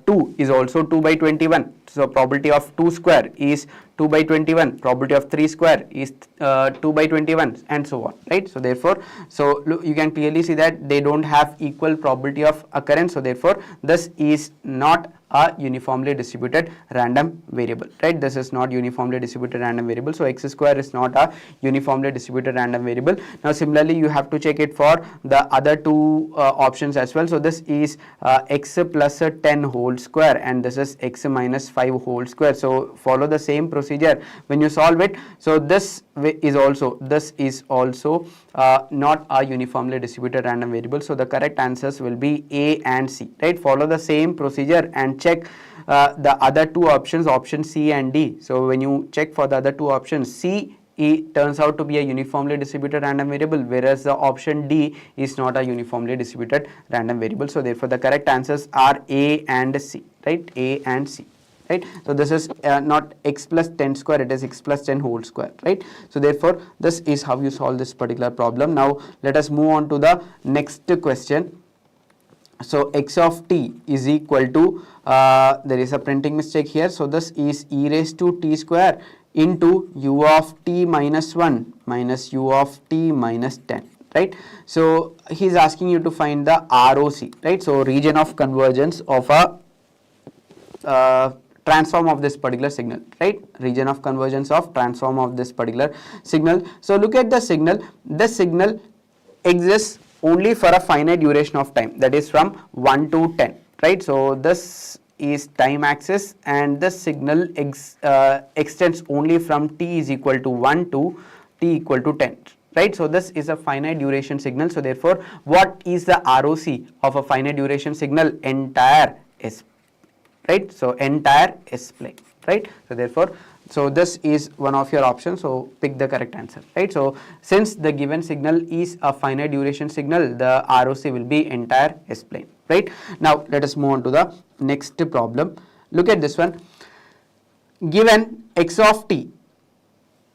2 is also 2 by 21, so probability of 2 square is 2 by 21, probability of 3 square is 2 by 21 and so on, right? So therefore, so look, you can clearly see that they don't have equal probability of occurrence, so therefore this is not a uniformly distributed random variable, right? This is not uniformly distributed random variable, so x square is not a uniformly distributed random variable. Now similarly you have to check it for the other two options as well. So this is x plus 10 whole square and this is x minus 5 whole square. So follow the same procedure when you solve it. So this is also not a uniformly distributed random variable, so the correct answers will be A and C, right? Follow the same procedure and check the other two options, option C and D. So when you check for the other two options, C turns out to be a uniformly distributed random variable, whereas the option D is not a uniformly distributed random variable. So therefore the correct answers are A and C, right? A and C, right? So this is not x plus 10 square, it is x plus 10 whole square, right? So therefore this is how you solve this particular problem. Now let us move on to the next question. So x of t is equal to, there is a printing mistake here, so this is e raised to t square into u of t minus 1 minus u of t minus 10, right? So he's asking you to find the ROC, right? So region of convergence of a transform of this particular signal, right? Region of convergence of transform of this particular signal. So look at the signal. This signal exists only for a finite duration of time, that is from 1 to 10, right? So this is time axis and this signal extends only from t is equal to 1 to t equal to 10, right? So this is a finite duration signal. So therefore what is the ROC of a finite duration signal? Entire S, right? So entire S plane, right? So therefore, so this is one of your options, so pick the correct answer, right? So since the given signal is a finite duration signal, the ROC will be entire S plane, right? Now let us move on to the next problem. Look at this one. Given x of t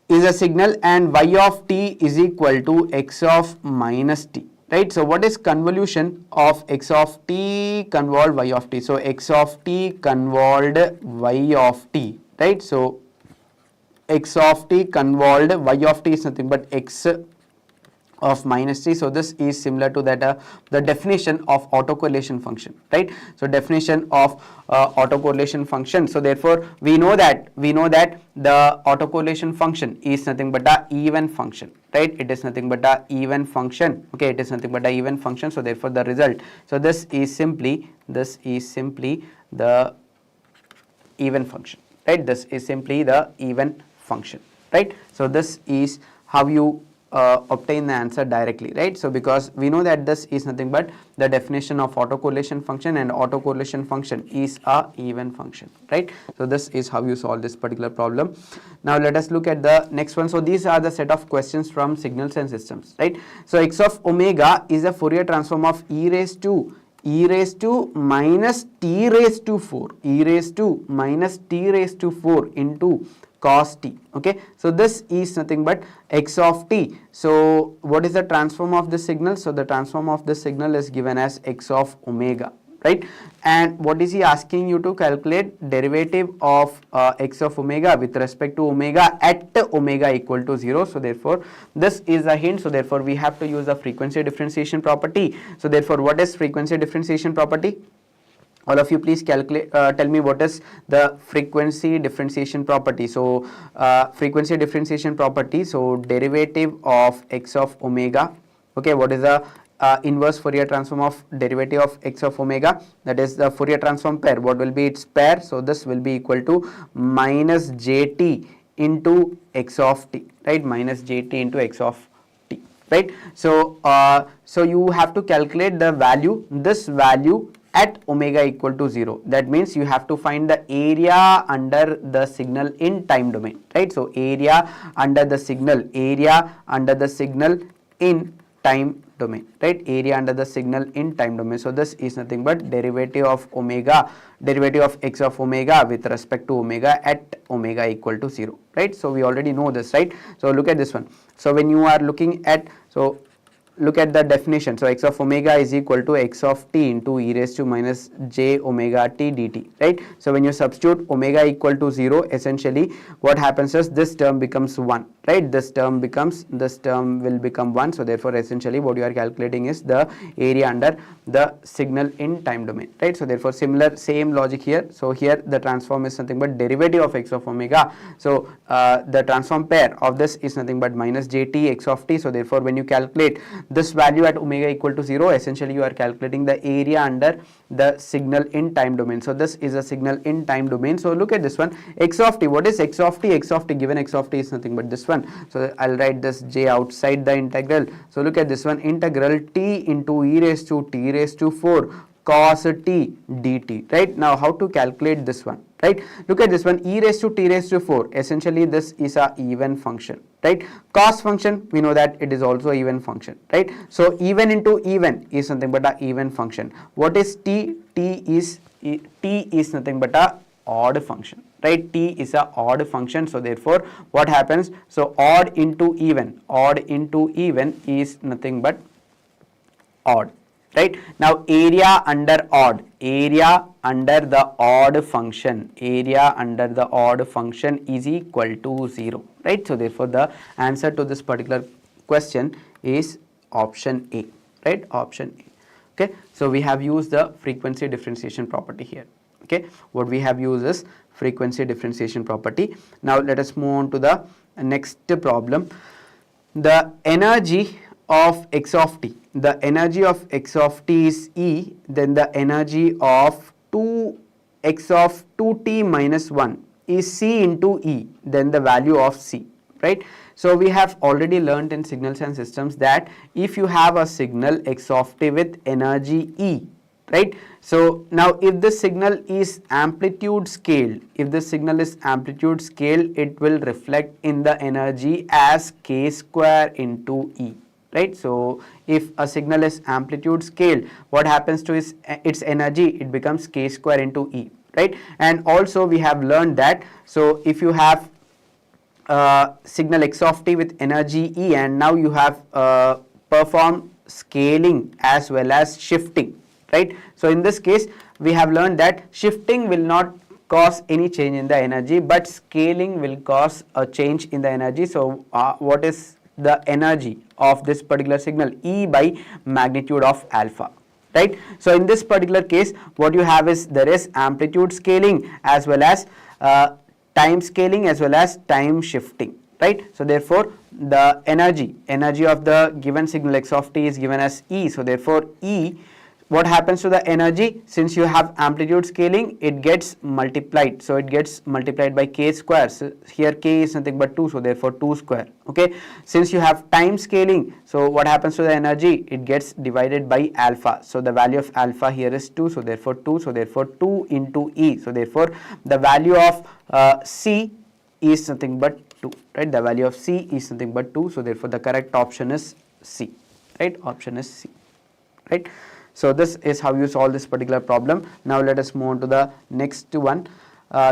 is a signal and y of t is equal to x of minus t, right? So what is convolution of x of t convolved y of t? So x of t convolved y of t, right? So x of t convolved y of t is nothing but x of minus t. So this is similar to that the definition of autocorrelation function, right? So definition of autocorrelation function. So therefore we know that the autocorrelation function is nothing but a even function, right? It is nothing but a even function. Okay, it is nothing but a even function. So therefore the result, so this is simply the even function, right? This is simply the even function, right? So this is how you obtain the answer directly, right? So because we know that this is nothing but the definition of autocorrelation function, and autocorrelation function is a even function, right? So this is how you solve this particular problem. Now let us look at the next one. So these are the set of questions from signals and systems, right? So x of omega is a Fourier transform of e raised to minus t raised to 4, e raised to minus t raised to 4 into cos t. Okay, so this is nothing but x of t. So what is the transform of this signal? So the transform of this signal is given as x of omega, right? And what is he asking you to calculate? Derivative of x of omega with respect to omega at omega equal to 0. So therefore this is a hint. So therefore we have to use the frequency differentiation property. So therefore what is frequency differentiation property? All of you please calculate, tell me what is the frequency differentiation property. So frequency differentiation property, so derivative of x of omega. Okay, what is the inverse Fourier transform of derivative of x of omega? That is the Fourier transform pair. What will be its pair? So this will be equal to minus jt into x of t, right? Minus jt into x of t, right? So so you have to calculate the value, this value at omega equal to 0. That means you have to find the area under the signal in time domain, right? So area under the signal in time domain, right? Area under the signal in time domain. So this is nothing but derivative of x of omega with respect to omega at omega equal to 0, right? So we already know this, right? So look at this one. So when you are looking at, so look at the definition. So x of omega is equal to x of t into e raised to minus j omega t dt, right? So when you substitute omega equal to 0, essentially what happens is this term becomes 1, right? This term will become 1. So therefore essentially what you are calculating is the area under the signal in time domain, right? So therefore same logic here. So here the transform is nothing but derivative of x of omega. So the transform pair of this is nothing but minus jt x of t. So therefore when you calculate this value at omega equal to 0, essentially you are calculating the area under the signal in time domain. So this is a signal in time domain. So look at this one, x of t. What is x of t? X of t, given x of t is nothing but this one. So I'll write this j outside the integral. So look at this one, integral t into e raised to t raised to 4 cos t dt, right? Now how to calculate this one, right? Look at this one, e raised to t raised to 4. Essentially this is a even function, right? Cos function, we know that it is also even function, right? So even into even is nothing but a even function. What is t? T is nothing but a odd function, right? T is a odd function. So therefore what happens? So odd into even is nothing but odd, right? Now area under the odd function is equal to 0, right? So therefore the answer to this particular question is option A, right? Option A. Okay, so we have used the frequency differentiation property here. Okay, what we have used is frequency differentiation property. Now let us move on to the next problem. The energy of x of t, the energy of x of t is E, then the energy of 2x of 2t minus 1 is C into E, then the value of C, right? So we have already learned in signals and systems that if you have a signal x of t with energy E, right? So now if the signal is amplitude scaled, it will reflect in the energy as k square into E, right? So if a signal is amplitude scaled, what happens to its energy? It becomes k square into E, right? And also we have learned that, so if you have signal x of t with energy E, and now you have performed scaling as well as shifting, right? So in this case we have learned that shifting will not cause any change in the energy, but scaling will cause a change in the energy. So what is the energy of this particular signal? E by magnitude of alpha, right? So in this particular case what you have is there is amplitude scaling as well as time scaling as well as time shifting, right? So therefore the energy of the given signal x of t is given as E. So therefore E what happens to the energy? Since you have amplitude scaling, it gets multiplied. So it gets multiplied by k square. So here k is nothing but 2, so therefore 2 square. Okay. Since you have time scaling, so what happens to the energy? It gets divided by alpha. So the value of alpha here is 2, so therefore 2, so therefore 2 into E. So therefore the value of C is nothing but 2, right? The value of C is nothing but 2, so therefore the correct option is C, right? Option is C, right? So this is how you solve this particular problem. Now let us move on to the next one.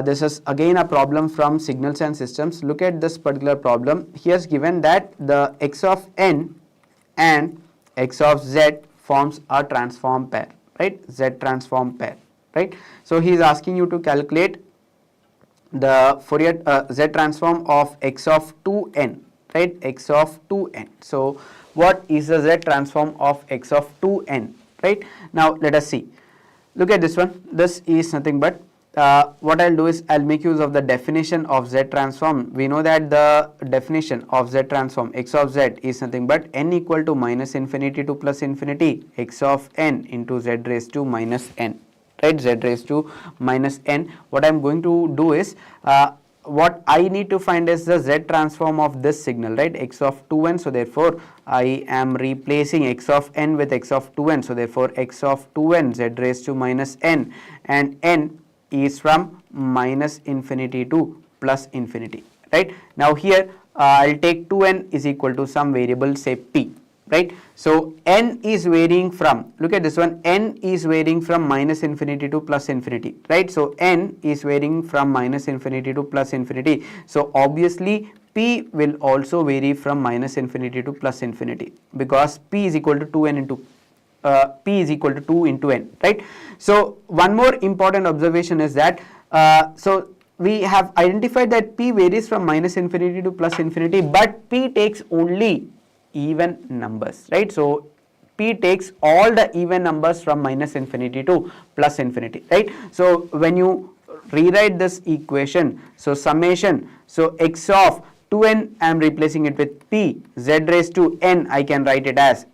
This is again a problem from signals and systems. Look at this particular problem. He has given that the x of n and x of z forms a transform pair, right? Z transform pair, right? So he is asking you to calculate the Fourier Z transform of x of 2n, right? X of 2n. So what is the Z transform of x of 2n, right? Now let us see. Look at this one. This is nothing but what I'll do is I'll make use of the definition of Z transform. We know that the definition of Z transform x of z is nothing but n equal to minus infinity to plus infinity x of n into z raised to minus n, right? Z raised to minus n. What I'm going to do is what I need to find is the Z transform of this signal, right? X of 2n. So therefore I am replacing x of n with x of 2n. So therefore x of 2n z raised to minus n, and n is from minus infinity to plus infinity, right? Now here I'll take 2n is equal to some variable, say p, right? So n is varying from, look at this one, n is varying from minus infinity to plus infinity, right? So n is varying from minus infinity to plus infinity. So obviously p will also vary from minus infinity to plus infinity, because p is equal to 2n into p is equal to 2 into n, right? So one more important observation is that so we have identified that p varies from minus infinity to plus infinity, but p takes only even numbers, right? So p takes all the even numbers from minus infinity to plus infinity, right? So when you rewrite this equation, so summation, so x of 2n I am replacing it with p, z raised to n I can write it as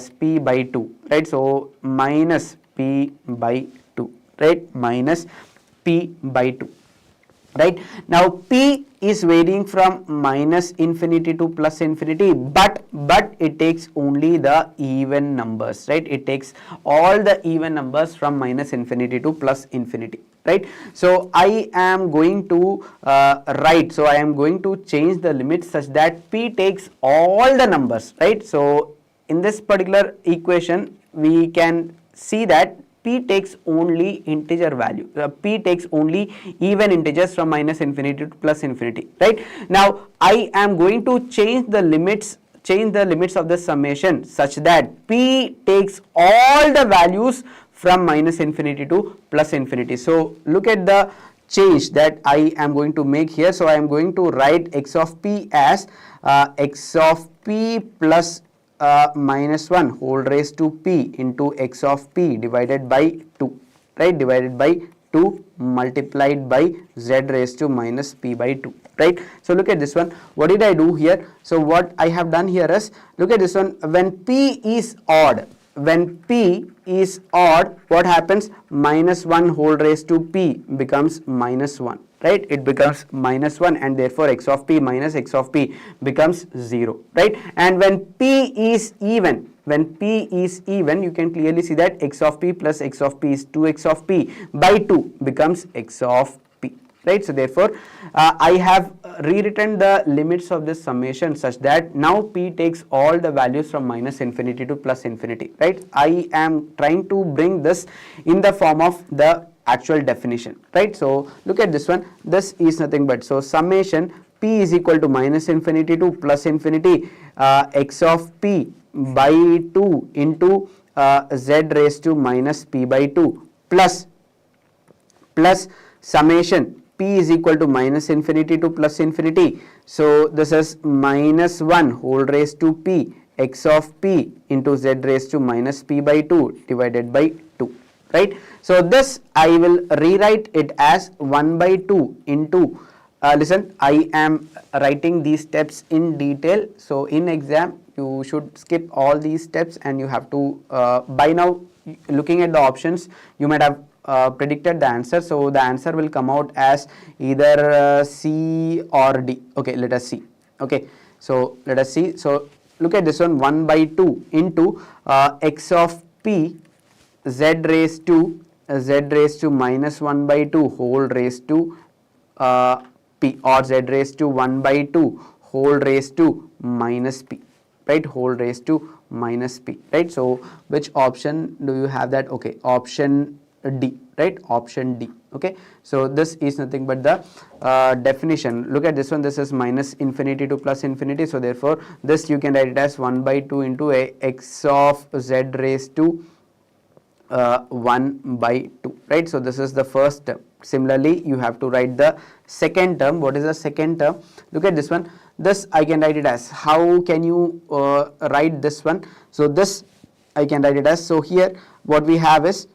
p by 2, right? So minus p by 2, right? Minus p by 2, right? Now p is varying from minus infinity to plus infinity, but it takes only the even numbers, right? It takes all the even numbers from minus infinity to plus infinity, right? So I am going to I am going to change the limit such that p takes all the numbers, right? So in this particular equation we can see that p takes only integer value, p takes only even integers from minus infinity to plus infinity, right? Now I am going to change the limits of the summation such that p takes all the values from minus infinity to plus infinity. So look at the change that I am going to make here. So I am going to write x of p as x of p plus minus 1 whole raised to p into x of p divided by 2, right? Divided by 2 multiplied by z raised to minus p by 2, right? So look at this one. What did I do here? So what I have done here is, look at this one. When p is odd, what happens? Minus 1 whole raised to p becomes minus 1, right? It becomes minus 1, and therefore x of p minus x of p becomes 0, right? And when p is even, you can clearly see that x of p plus x of p is 2x of p by 2 becomes x of p, right? So therefore I have rewritten the limits of this summation such that now p takes all the values from minus infinity to plus infinity, right? I am trying to bring this in the form of the actual definition, right? So look at this one. This is nothing but, so summation p is equal to minus infinity to plus infinity x of p by 2 into z raised to minus p by 2 plus summation p is equal to minus infinity to plus infinity. So this is minus 1 whole raised to p x of p into z raised to minus p by 2 divided by 2, right? So this I will rewrite it as 1 by 2 into listen, I am writing these steps in detail. So in exam you should skip all these steps, and you have to by now looking at the options, you might have predicted the answer. So the answer will come out as either C or D. Okay, let us see. Okay, so let us see. So look at this one, 1 by 2 into x of p z raised to minus 1 by 2 whole raised to p, or z raised to 1 by 2 whole raised to minus p, right, whole raised to minus p, right. So which option do you have that? Okay, option D, right, option D. Okay, so this is nothing but the definition. Look at this one, this is minus infinity to plus infinity, so therefore this you can write it as 1 by 2 into a x of z raised to 1 by 2, right. So this is the first term. Similarly, you have to write the second term. What is the second term? Look at this one. This I can write it as, how can you write this one? So this I can write it as, so here what we have is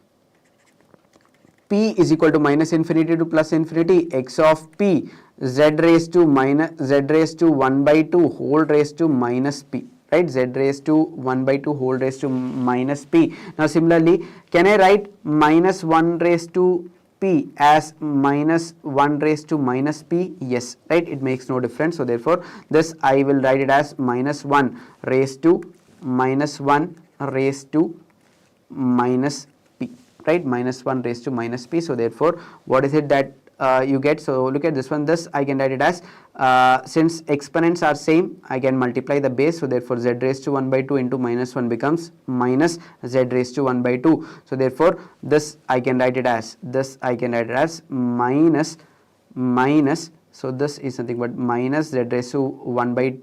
p is equal to minus infinity to plus infinity, x of p z raised to 1 by 2 whole raised to minus p, right, z raised to 1 by 2 whole raised to minus p. Now similarly, can I write minus 1 raised to p as minus 1 raised to minus p? Yes, right, it makes no difference. So therefore this I will write it as minus 1 raised to minus p, right, minus 1 raised to minus p. So therefore what is it that you get? So look at this one, this I can write it as, since exponents are same, I can multiply the base, so therefore z raised to 1 by 2 into minus 1 becomes minus z raised to 1 by 2. So therefore this I can write it as, minus, so this is nothing but minus z raised to 1 by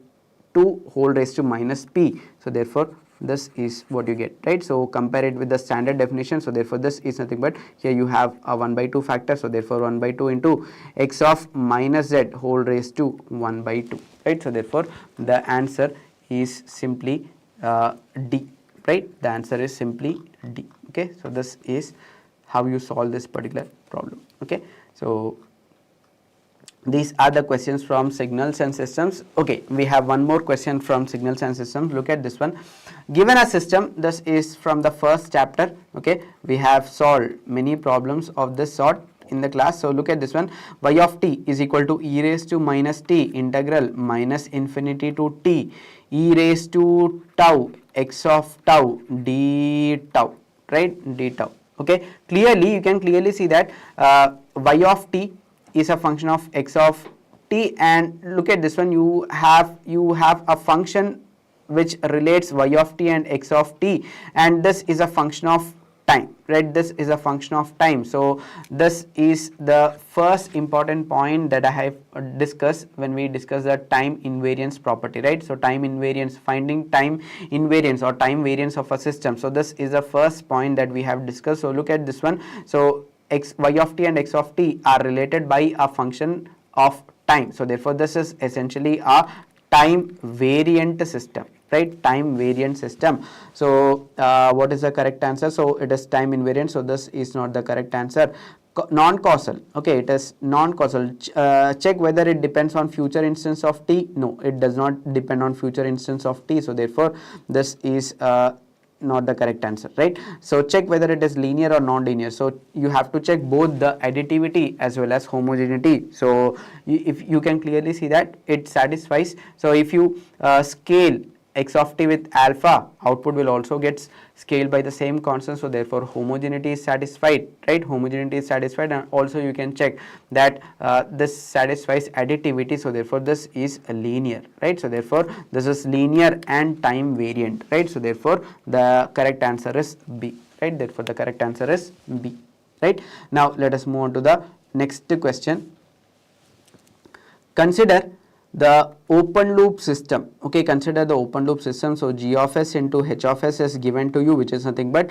2 whole raised to minus p. So therefore this is what you get, right. So compare it with the standard definition. So therefore this is nothing but, here you have a 1 by 2 factor, so therefore 1 by 2 into x of minus z whole raised to 1 by 2, right. So therefore the answer is simply D, right, the answer is simply D. Okay, so this is how you solve this particular problem. Okay, so these are the questions from signals and systems. Okay, we have one more question from signals and systems. Look at this one. Given a system, this is from the first chapter. Okay, we have solved many problems of this sort in the class. So look at this one. Y of t is equal to e raised to minus t integral minus infinity to t e raised to tau x of tau d tau, right, d tau. Okay, clearly you can clearly see that y of t is a function of x of t, and look at this one, you have a function which relates y of t and x of t, and this is a function of time, right, this is a function of time. So this is the first important point that I have discussed when we discuss the time invariance property, right. So time invariance, finding time invariance or time variance of a system. So this is the first point that we have discussed. So look at this one. So y of t and x of t are related by a function of time. So therefore this is essentially a time variant system, right, time variant system. So what is the correct answer? So it is time invariant, so this is not the correct answer. Non-causal, okay, it is non-causal. Check whether it depends on future instance of t. No, it does not depend on future instance of t, so therefore this is not the correct answer, right. So check whether it is linear or non-linear. So you have to check both the additivity as well as homogeneity. So if you can clearly see that it satisfies. So if you scale x of t with alpha, output will also get scaled by the same constant, so therefore homogeneity is satisfied, right, homogeneity is satisfied. And also you can check that this satisfies additivity, so therefore this is linear, right. So therefore this is linear and time variant, right. So therefore the correct answer is B, right, therefore the correct answer is B, right. Now let us move on to the next question. Consider the open loop system. Okay, consider the open loop system. So g of s into h of s is given to you, which is nothing but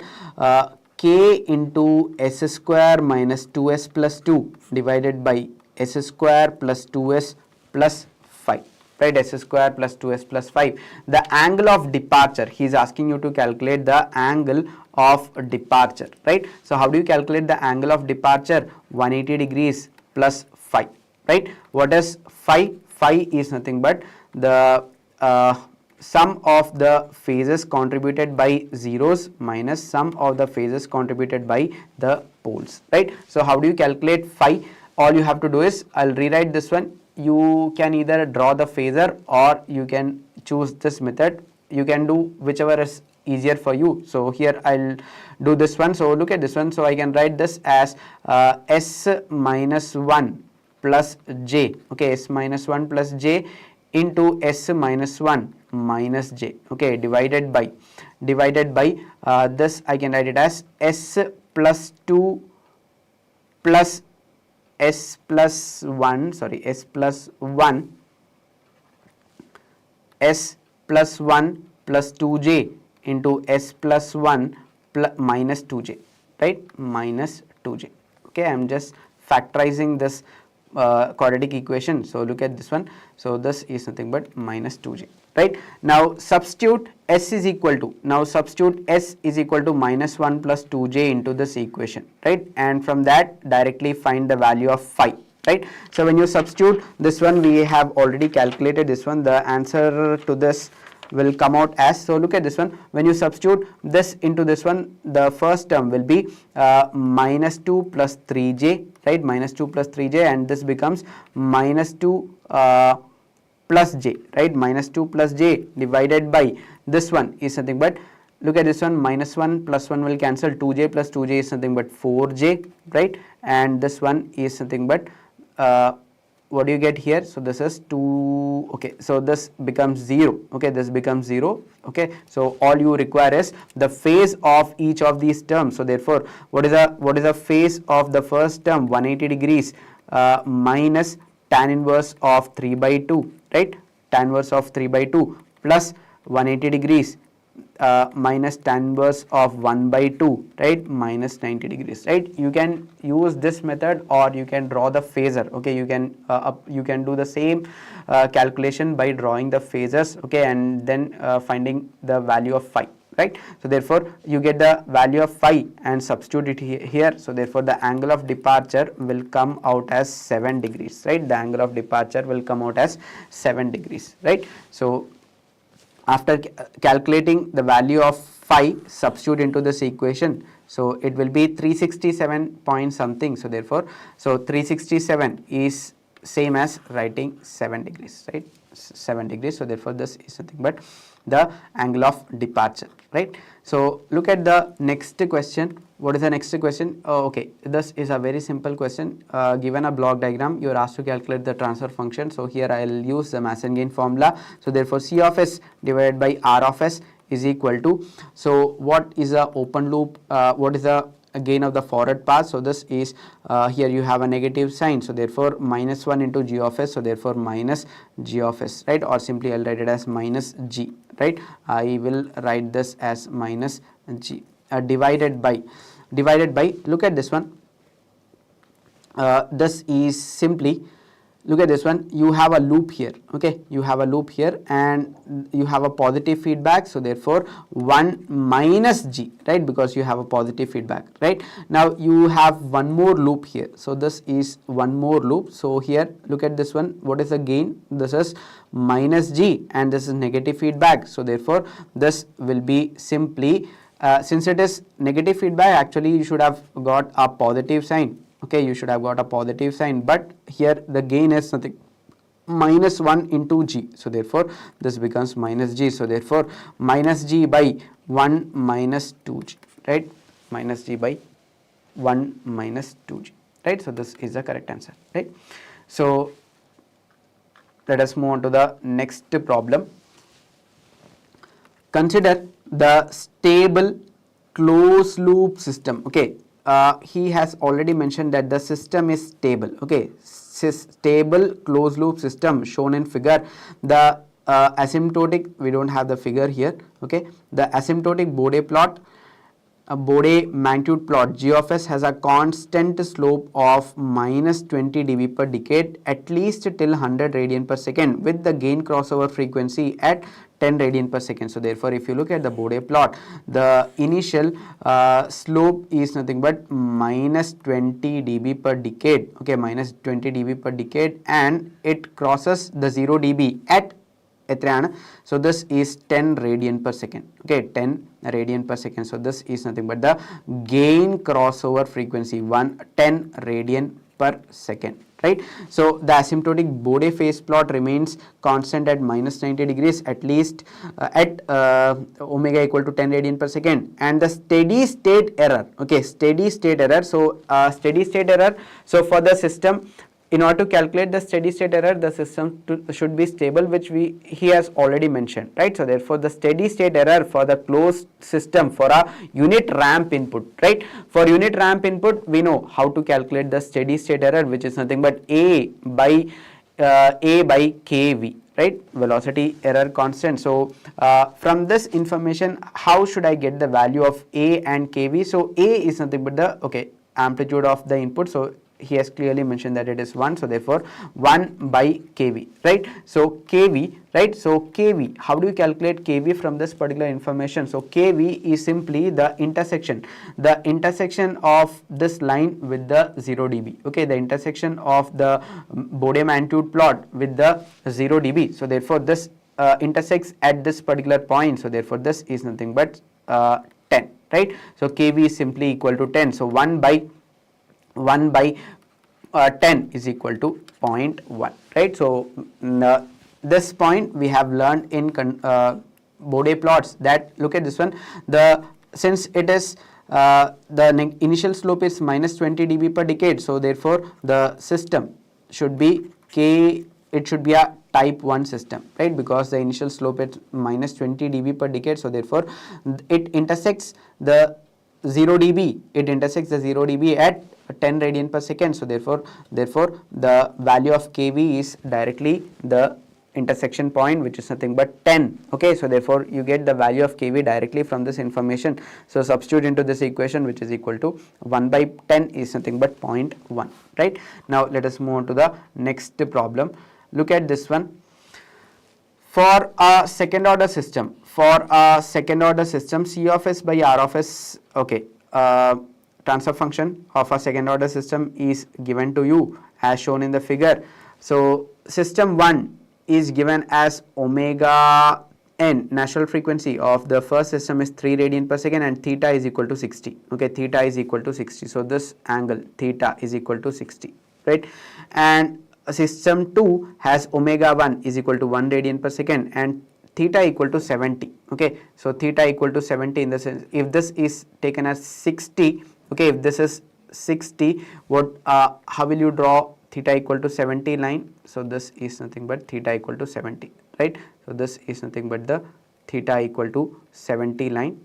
k into s square minus 2s plus 2 divided by s square plus 2s plus 5, right, s square plus 2s plus 5. The angle of departure, he is asking you to calculate the angle of departure, right. So how do you calculate the angle of departure? 180 degrees plus 5, right. What is phi? Phi is nothing but the sum of the phases contributed by zeros minus sum of the phases contributed by the poles, right? So how do you calculate phi? All you have to do is, I'll rewrite this one. You can either draw the phasor or you can choose this method. You can do whichever is easier for you. So here I'll do this one. So look at this one. So I can write this as s minus 1 plus j, okay, s minus 1 plus j into s minus 1 minus j, okay, divided by this I can write it as s plus 2 plus s plus 1, sorry, s plus 1 s plus 1 plus 2j into s plus 1 plus minus 2j, right, minus 2j. Okay, I am just factorizing this quadratic equation. So look at this one. So this is nothing but minus 2j, right? Now substitute s is equal to, minus 1 plus 2j into this equation, right? And from that directly find the value of phi, right? So when you substitute this one, we have already calculated this one. The answer to this will come out as, so look at this one. When you substitute this into this one, the first term will be minus 2 plus 3j, right, minus 2 plus 3j, and this becomes minus 2 plus j, right, minus 2 plus j divided by this one is nothing but, look at this one, minus 1 plus 1 will cancel, 2j plus 2j is nothing but 4j, right, and this one is nothing but what do you get here? So this is 2, okay, so this becomes 0, okay, this becomes 0, okay. So all you require is the phase of each of these terms. So therefore what is the phase of the first term? 180 degrees minus tan inverse of 3 by 2, right, tan inverse of 3 by 2 plus 180 degrees minus tan inverse of 1 by 2, right, minus 90 degrees, right. You can use this method or you can draw the phasor, okay. You can do the same calculation by drawing the phasors, okay, and then finding the value of phi, right. So therefore you get the value of phi and substitute it here. So therefore the angle of departure will come out as 7 degrees, right. The angle of departure will come out as 7 degrees, right. So after calculating the value of phi, substitute into this equation. So it will be 367 point something. So therefore, so 367 is same as writing 7 degrees, right, 7 degrees. So therefore this is nothing but the angle of departure, right. So look at the next question. What is the next question? Okay, this is a very simple question. Given a block diagram, you are asked to calculate the transfer function. So here I will use the Masson-Gain formula. So therefore C of s divided by R of s is equal to, so what is the open loop, what is the gain of the forward path? So this is here you have a negative sign, so therefore minus 1 into g of s, so therefore minus g of s, right, or simply I'll write it as minus g, right. I will write this as minus g divided by, look at this one, this is simply, look at this one, you have a loop here, okay, you have a loop here and you have a positive feedback, so therefore 1 minus g, right, because you have a positive feedback, right. Now you have one more loop here, so this is one more loop. So here look at this one, what is the gain? This is minus g and this is negative feedback, so therefore this will be simply since it is negative feedback, actually you should have got a positive sign, okay, you should have got a positive sign, but here the gain is nothing minus 1 into g, so therefore this becomes minus g, so therefore minus g by 1 minus 2g, right, minus g by 1 minus 2g, right. So this is the correct answer, right. So let us move on to the next problem. Consider the stable closed loop system, okay. He has already mentioned that the system is stable, okay, stable closed loop system shown in figure. The asymptotic, we don't have the figure here, okay, the asymptotic Bode plot, a Bode magnitude plot, g of s has a constant slope of minus 20 dB per decade at least till 100 radian per second with the gain crossover frequency at 10 radian per second. So therefore if you look at the Bode plot, the initial slope is nothing but minus 20 dB per decade, okay, minus 20 dB per decade, and it crosses the 0 dB at എത്രയാണ്? So this is 10 radian per second. Okay, 10 radian per second. So this is nothing but the gain crossover frequency, 10 radian per second, right? So the asymptotic Bode phase plot remains constant at minus 90 degrees at least at omega equal to 10 radian per second, and the steady state error, okay, steady state error. So steady state error, so for the system, in order to calculate the steady state error, the system should be stable, which he has already mentioned, right? So therefore the steady state error for the closed system for a unit ramp input, right? For unit ramp input, we know how to calculate the steady state error, which is nothing but a by kv, right? Velocity error constant. So from this information, how should I get the value of a and kv? So a is nothing but the, okay, amplitude of the input. So he has clearly mentioned that it is 1, so therefore 1 by kV, right? So kV, right? So kV, how do you calculate kV from this particular information? So kV is simply the intersection of this line with the 0 dB, okay, the intersection of the Bode magnitude plot with the 0 dB. So therefore this intersects at this particular point, so therefore this is nothing but 10, right? So kV is simply equal to 10. So 1 by 10 is equal to 0.1, right? So this point we have learned in Bode plots, that look at this one, since it is the initial slope is minus 20 dB per decade, so therefore the system should be it should be a type 1 system, right? Because the initial slope is minus 20 dB per decade, so therefore it intersects the 0 dB, it intersects the 0 dB at 10 radian per second. So therefore the value of kV is directly the intersection point, which is nothing but 10, okay? So therefore you get the value of kV directly from this information. So substitute into this equation, which is equal to 1 by 10 is nothing but 0.1, right? Now let us move on to the next problem. Look at this one. For a second order system, C of s by R of s, okay, transfer function of a second order system is given to you as shown in the figure. So system 1 is given as omega n, natural frequency of the first system is 3 radian per second, and theta is equal to 60, okay, theta is equal to 60. So this angle theta is equal to 60, right? And system 2 has omega 1 is equal to 1 radian per second and theta equal to 70, okay? So theta equal to 70 in the sense, if this is taken as 60, okay, if this is 60, what how will you draw theta equal to 70 line? So this is nothing but theta equal to 70, right? So this is nothing but the theta equal to 70 line,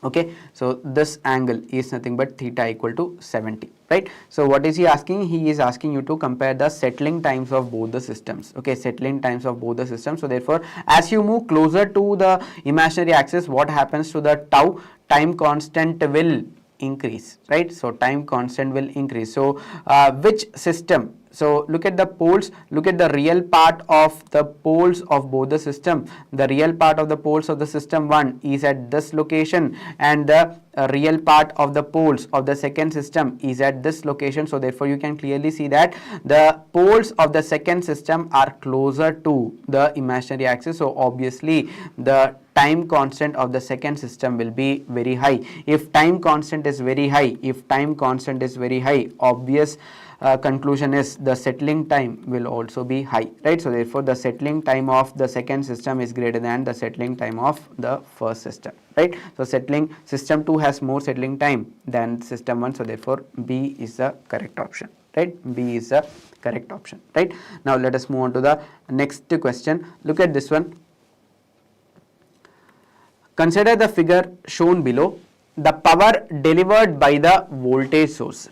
okay? So this angle is nothing but theta equal to 70, right? So what is he asking? He is asking you to compare the settling times of both the systems, okay, settling times of both the systems. So therefore as you move closer to the imaginary axis, what happens to the tau? Time constant will increase, right? So time constant will increase. So which system? So look at the poles, look at the real part of the poles of both the system. The real part of the poles of the system 1 is at this location, and the real part of the poles of the second system is at this location. So therefore you can clearly see that the poles of the second system are closer to the imaginary axis. So obviously the time constant of the second system will be very high. If time constant is very high, obvious conclusion is the settling time will also be high, right? So therefore the settling time of the second system is greater than the settling time of the first system, right? So system 2 has more settling time than system 1, so therefore B is the correct option, right? B is the correct option, right? Now let us move on to the next question. Look at this one. Consider the figure shown below. The power delivered by the voltage source.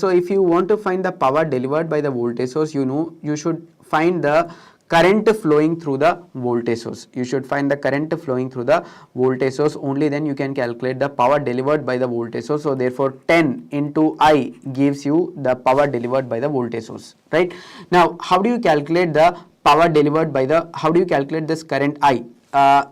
So if you want to find the power delivered by the voltage source, you know you should find the current flowing through the voltage source. Only then you can calculate the power delivered by the voltage source. So therefore 10 into I gives you the power delivered by the voltage source, right? Now how do you calculate the power delivered by the, how do you calculate this current I?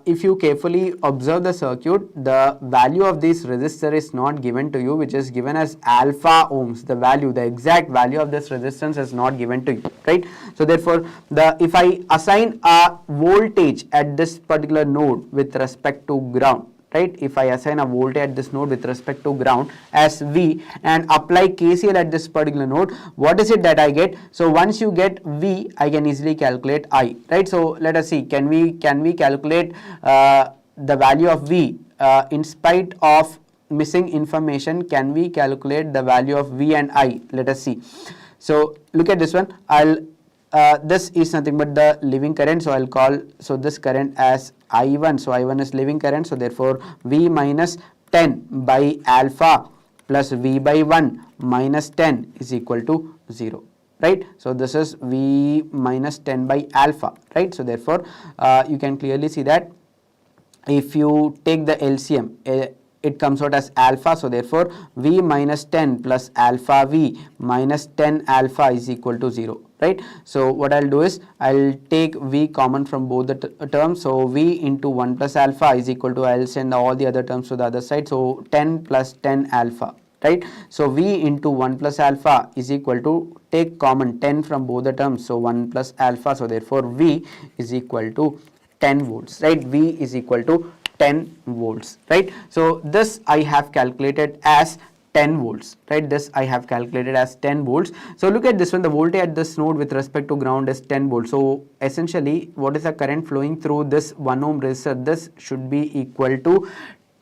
if you carefully observe the circuit, the value of this resistor is not given to you, which is given as alpha ohms. The value, the exact value of this resistance is not given to you, right? So therefore, if I assign a voltage at this particular node with respect to ground, right, if I assign a voltage at this node with respect to ground as V and apply KCL at this particular node, what is it that I get? So once you get V, I can easily calculate I, right? So let us see, can we calculate the value of V in spite of missing information? Can we calculate the value of V and I? Let us see. So look at this one. This is nothing but the living current, so I'll call this current as I1. So I1 is living current, so therefore V minus 10 by alpha plus V by 1 minus 10 is equal to 0, right? So this is V minus 10 by alpha, right? So therefore you can clearly see that if you take the LCM, it comes out as alpha, so therefore V minus 10 plus alpha V minus 10 alpha is equal to 0, right? So what I'll do is I'll take V common from both the terms, so V into 1 plus alpha is equal to, I'll send all the other terms to the other side, so 10 plus 10 alpha, right? So V into 1 plus alpha is equal to, take common 10 from both the terms, so 1 plus alpha, so therefore V is equal to 10 volts, right? V is equal to 10 volts, right? So this I have calculated as 10 volts, right? This I have calculated as 10 volts. So look at this one, the voltage at this node with respect to ground is 10 volts. So essentially, what is the current flowing through this 1 ohm resistor? This should be equal to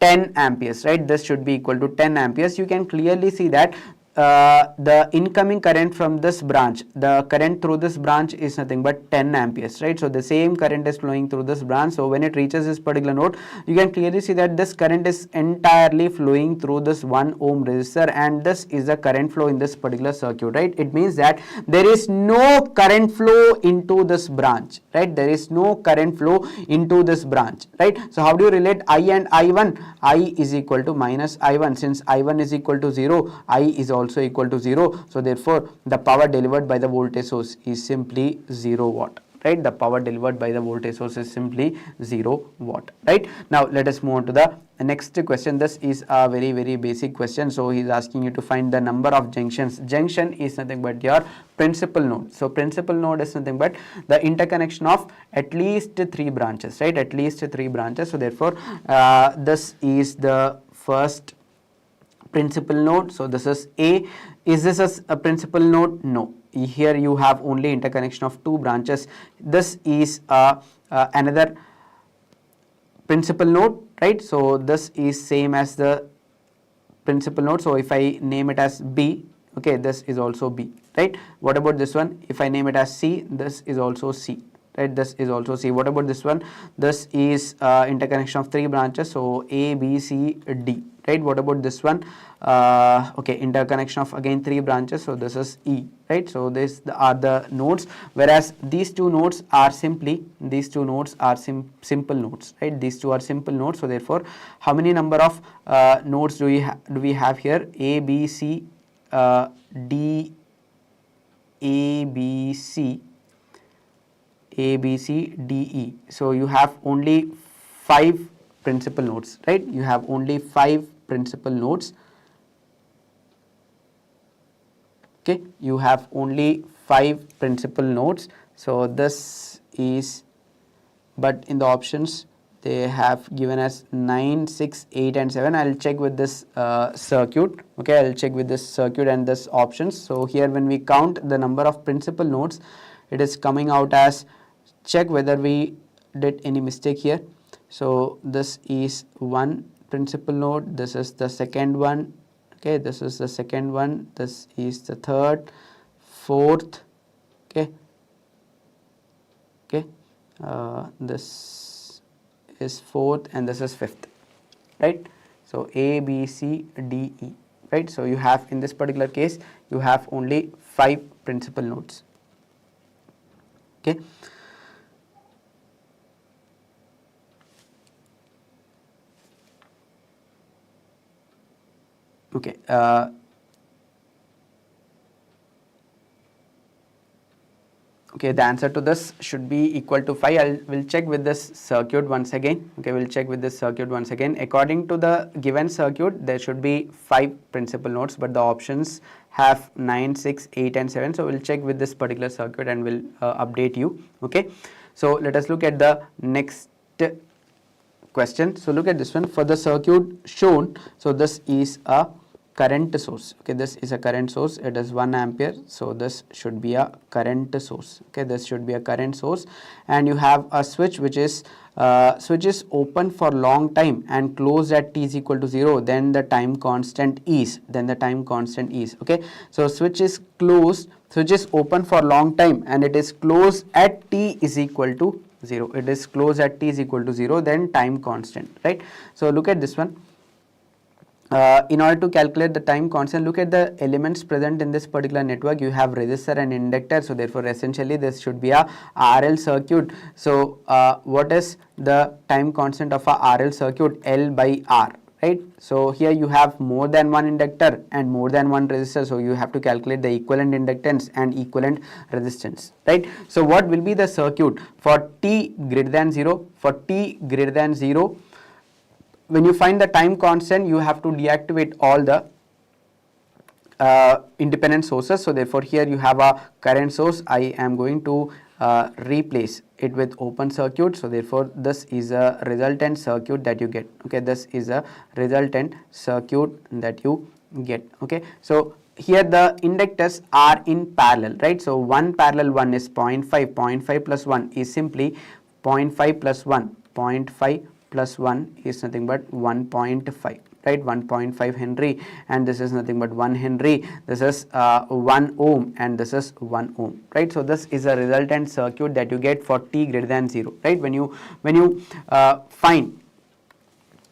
10 amperes, right? This should be equal to 10 amperes. You can clearly see that the incoming current from this branch, the current through this branch is nothing but 10 amperes, right? So the same current is flowing through this branch. So when it reaches this particular node, you can clearly see that this current is entirely flowing through this 1 ohm resistor, and this is the current flow in this particular circuit, right? It means that there is no current flow into this branch, right? There is no current flow into this branch, right? So how do you relate I and I1? I is equal to minus I1. Since I1 is equal to 0, I is also equal to 0. So therefore the power delivered by the voltage source is simply 0 watt, right? The power delivered by the voltage source is simply 0 watt, right? Now let us move on to the next question. This is a very basic question. So he is asking you to find the number of junctions. Junction is nothing but your principal node. So principal node is nothing but the interconnection of at least 3 branches, right? At least 3 branches. So therefore this is the first principal node. So this is A. Is this a principal node? No. Here you have only interconnection of 2 branches. This is another principal node, right? So this is same as the principal node. So if I name it as B, okay, this is also B, right? What about this one? If I name it as C, this is also C, right? This is also C. What about this one? This is interconnection of 3 branches, so A, B, C, D, right? What about this one? Okay, interconnection of again 3 branches, so this is E, right? So these are the nodes, whereas these 2 nodes are simply, simple nodes, right? These 2 are simple nodes. So therefore how many number of nodes do we have here? A, B, C, D, A, B, C, A, B, C, D, E. So you have only 5 principal nodes, right? You have only 5 principal nodes. Okay, you have only 5 principal nodes. So this is, but in the options they have given us 9, 6, 8 and 7. I'll check with this circuit. Okay, I'll check with this circuit and this options. So here when we count the number of principal nodes, it is coming out as, check whether we did any mistake here. So this is 1 principal node, this is the second one, okay, this is the second one, this is the third, fourth, okay, this is fourth and this is fifth, right? So A, B, C, D, E, right? So you have, in this particular case, you have only 5 principal nodes, okay. Okay, Okay, the answer to this should be equal to 5. We'll check with this circuit once again. Okay, we'll check with this circuit once again. According to the given circuit, there should be 5 principal nodes, but the options have 9, 6, 8 and 7. So we'll check with this particular circuit and we'll update you. Okay, so let us look at the next question. So look at this one. For the circuit shown, so this is a current source. Okay, this is a current source. It is 1 ampere. So this should be a current source. Okay, this should be a current source, and you have a switch which is open for long time and closed at t is equal to 0. Then the time constant is. Okay, so switch is closed. Switch is open for long time and it is closed at t is equal to 0. It is closed at t is equal to 0. Then time constant. Right. So look at this one. In order to calculate the time constant, look at the elements present in this particular network. You have resistor and inductor, so therefore essentially this should be a RL circuit. So what is the time constant of a RL circuit? L by R, right? So here you have more than one inductor and more than one resistor, so you have to calculate the equivalent inductance and equivalent resistance, right? So what will be the circuit for t greater than 0? For t greater than 0, when you find the time constant, you have to deactivate all the independent sources. So therefore here you have a current source. I am going to replace it with open circuit. So therefore this is a resultant circuit that you get. Okay, this is a resultant circuit that you get. Okay, so here the inductors are in parallel, right? So 1 parallel 1 is 0.5. 0.5 plus 1 is simply 0.5 plus 1. 0.5 plus 1 is nothing but 1.5, right? 1.5 Henry, and this is nothing but 1 Henry. This is 1 ohm and this is 1 ohm, right? So this is a resultant circuit that you get for t greater than 0, right? When you find,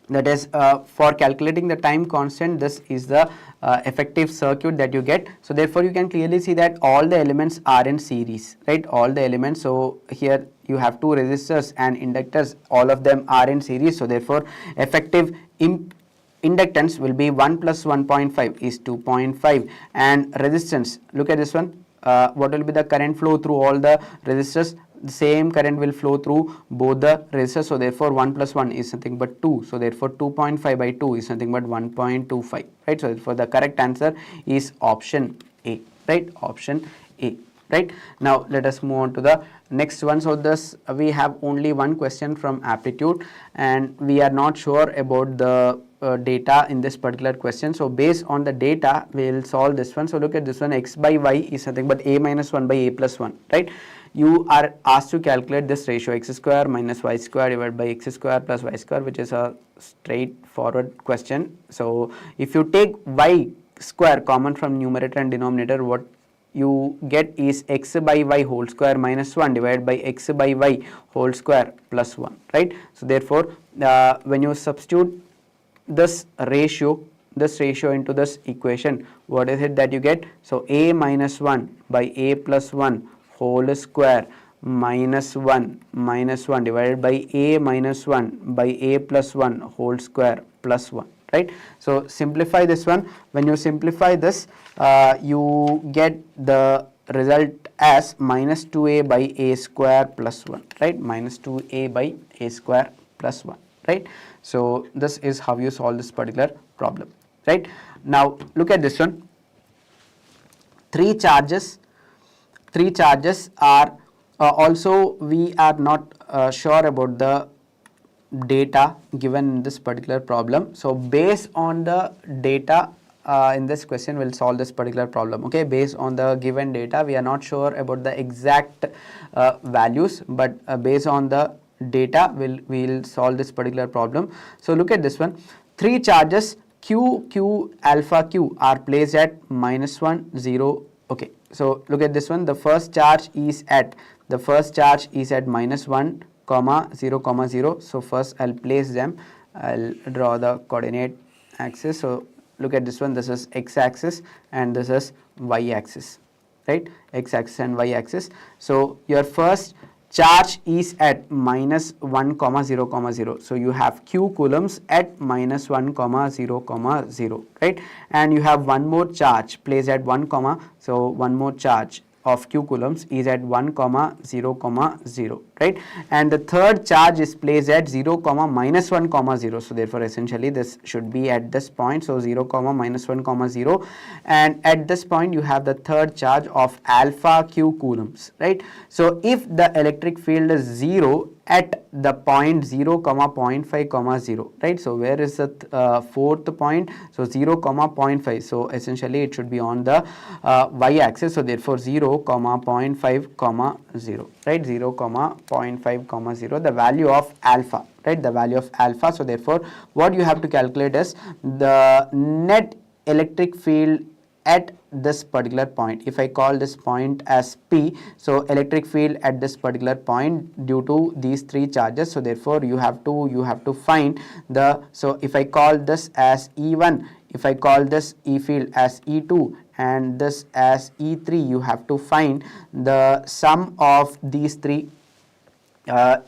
that is for calculating the time constant, this is the effective circuit that you get. So therefore you can clearly see that all the elements are in series, right? All the elements. So here you have 2 resistors and inductors, all of them are in series. So therefore effective inductance will be 1 plus 1.5 is 2.5, and resistance, look at this one. What will be the current flow through all the resistors? The same current will flow through both the resistors. So therefore 1 plus 1 is nothing but 2. So therefore 2.5 by 2 is nothing but 1.25, right? So therefore the correct answer is option A, right? Option A, right? Now let us move on to the next one. So this we have only one question from aptitude and we are not sure about the data in this particular question. So based on the data we will solve this one. So look at this one. X by y is nothing but a minus 1 by a plus 1, right? You are asked to calculate this ratio, x square minus y square divided by x square plus y square, which is a straightforward question. So if you take y square common from numerator and denominator, what you get is x by y whole square minus 1 divided by x by y whole square plus 1, right? So therefore when you substitute this ratio into this equation, what is it that you get? So a minus 1 by a plus 1 whole square minus 1 divided by a minus 1 by a plus 1 whole square plus 1, right? So simplify this one. When you simplify this, you get the result as minus 2a by a square plus 1, right? Minus 2a by a square plus 1, right? So this is how you solve this particular problem, right? Now look at this one. Three charges are also we are not sure about the data given in this particular problem. So based on the data in this question we'll solve this particular problem. Okay, based on the given data we are not sure about the exact values, but based on the data we'll solve this particular problem. So look at this one. Three charges q alpha q are placed at minus 1 0. Okay, so look at this one. The first charge is at minus 1 comma 0 comma 0. So first I'll place them. I'll draw the coordinate axis. So look at this one. This is x axis and this is y axis, right? X axis and y axis. So your first charge is at minus 1 comma 0 comma 0. So you have q coulombs at minus 1 comma 0 comma 0, right? And you have one more charge placed at 1 comma, so one more charge of q coulombs is at 1 comma 0 comma 0, right? And the third charge is placed at 0 comma minus 1 comma 0. So therefore essentially this should be at this point, so 0 comma minus 1 comma 0, and at this point you have the third charge of alpha q coulombs, right? So if the electric field is 0 at the point 0 comma 0.5 comma 0, right? So where is the fourth point? So 0 comma 0.5, so essentially it should be on the y-axis, so therefore 0 comma 0.5 comma 0, right? 0 comma 0.5 comma 0, the value of alpha, right? The value of alpha. So therefore what you have to calculate is the net electric field at this particular point. If I call this point as P, so electric field at this particular point due to these three charges, so therefore you have to find the, so if I call this as E1, if I call this E field as E2 and this as E3, you have to find the sum of these three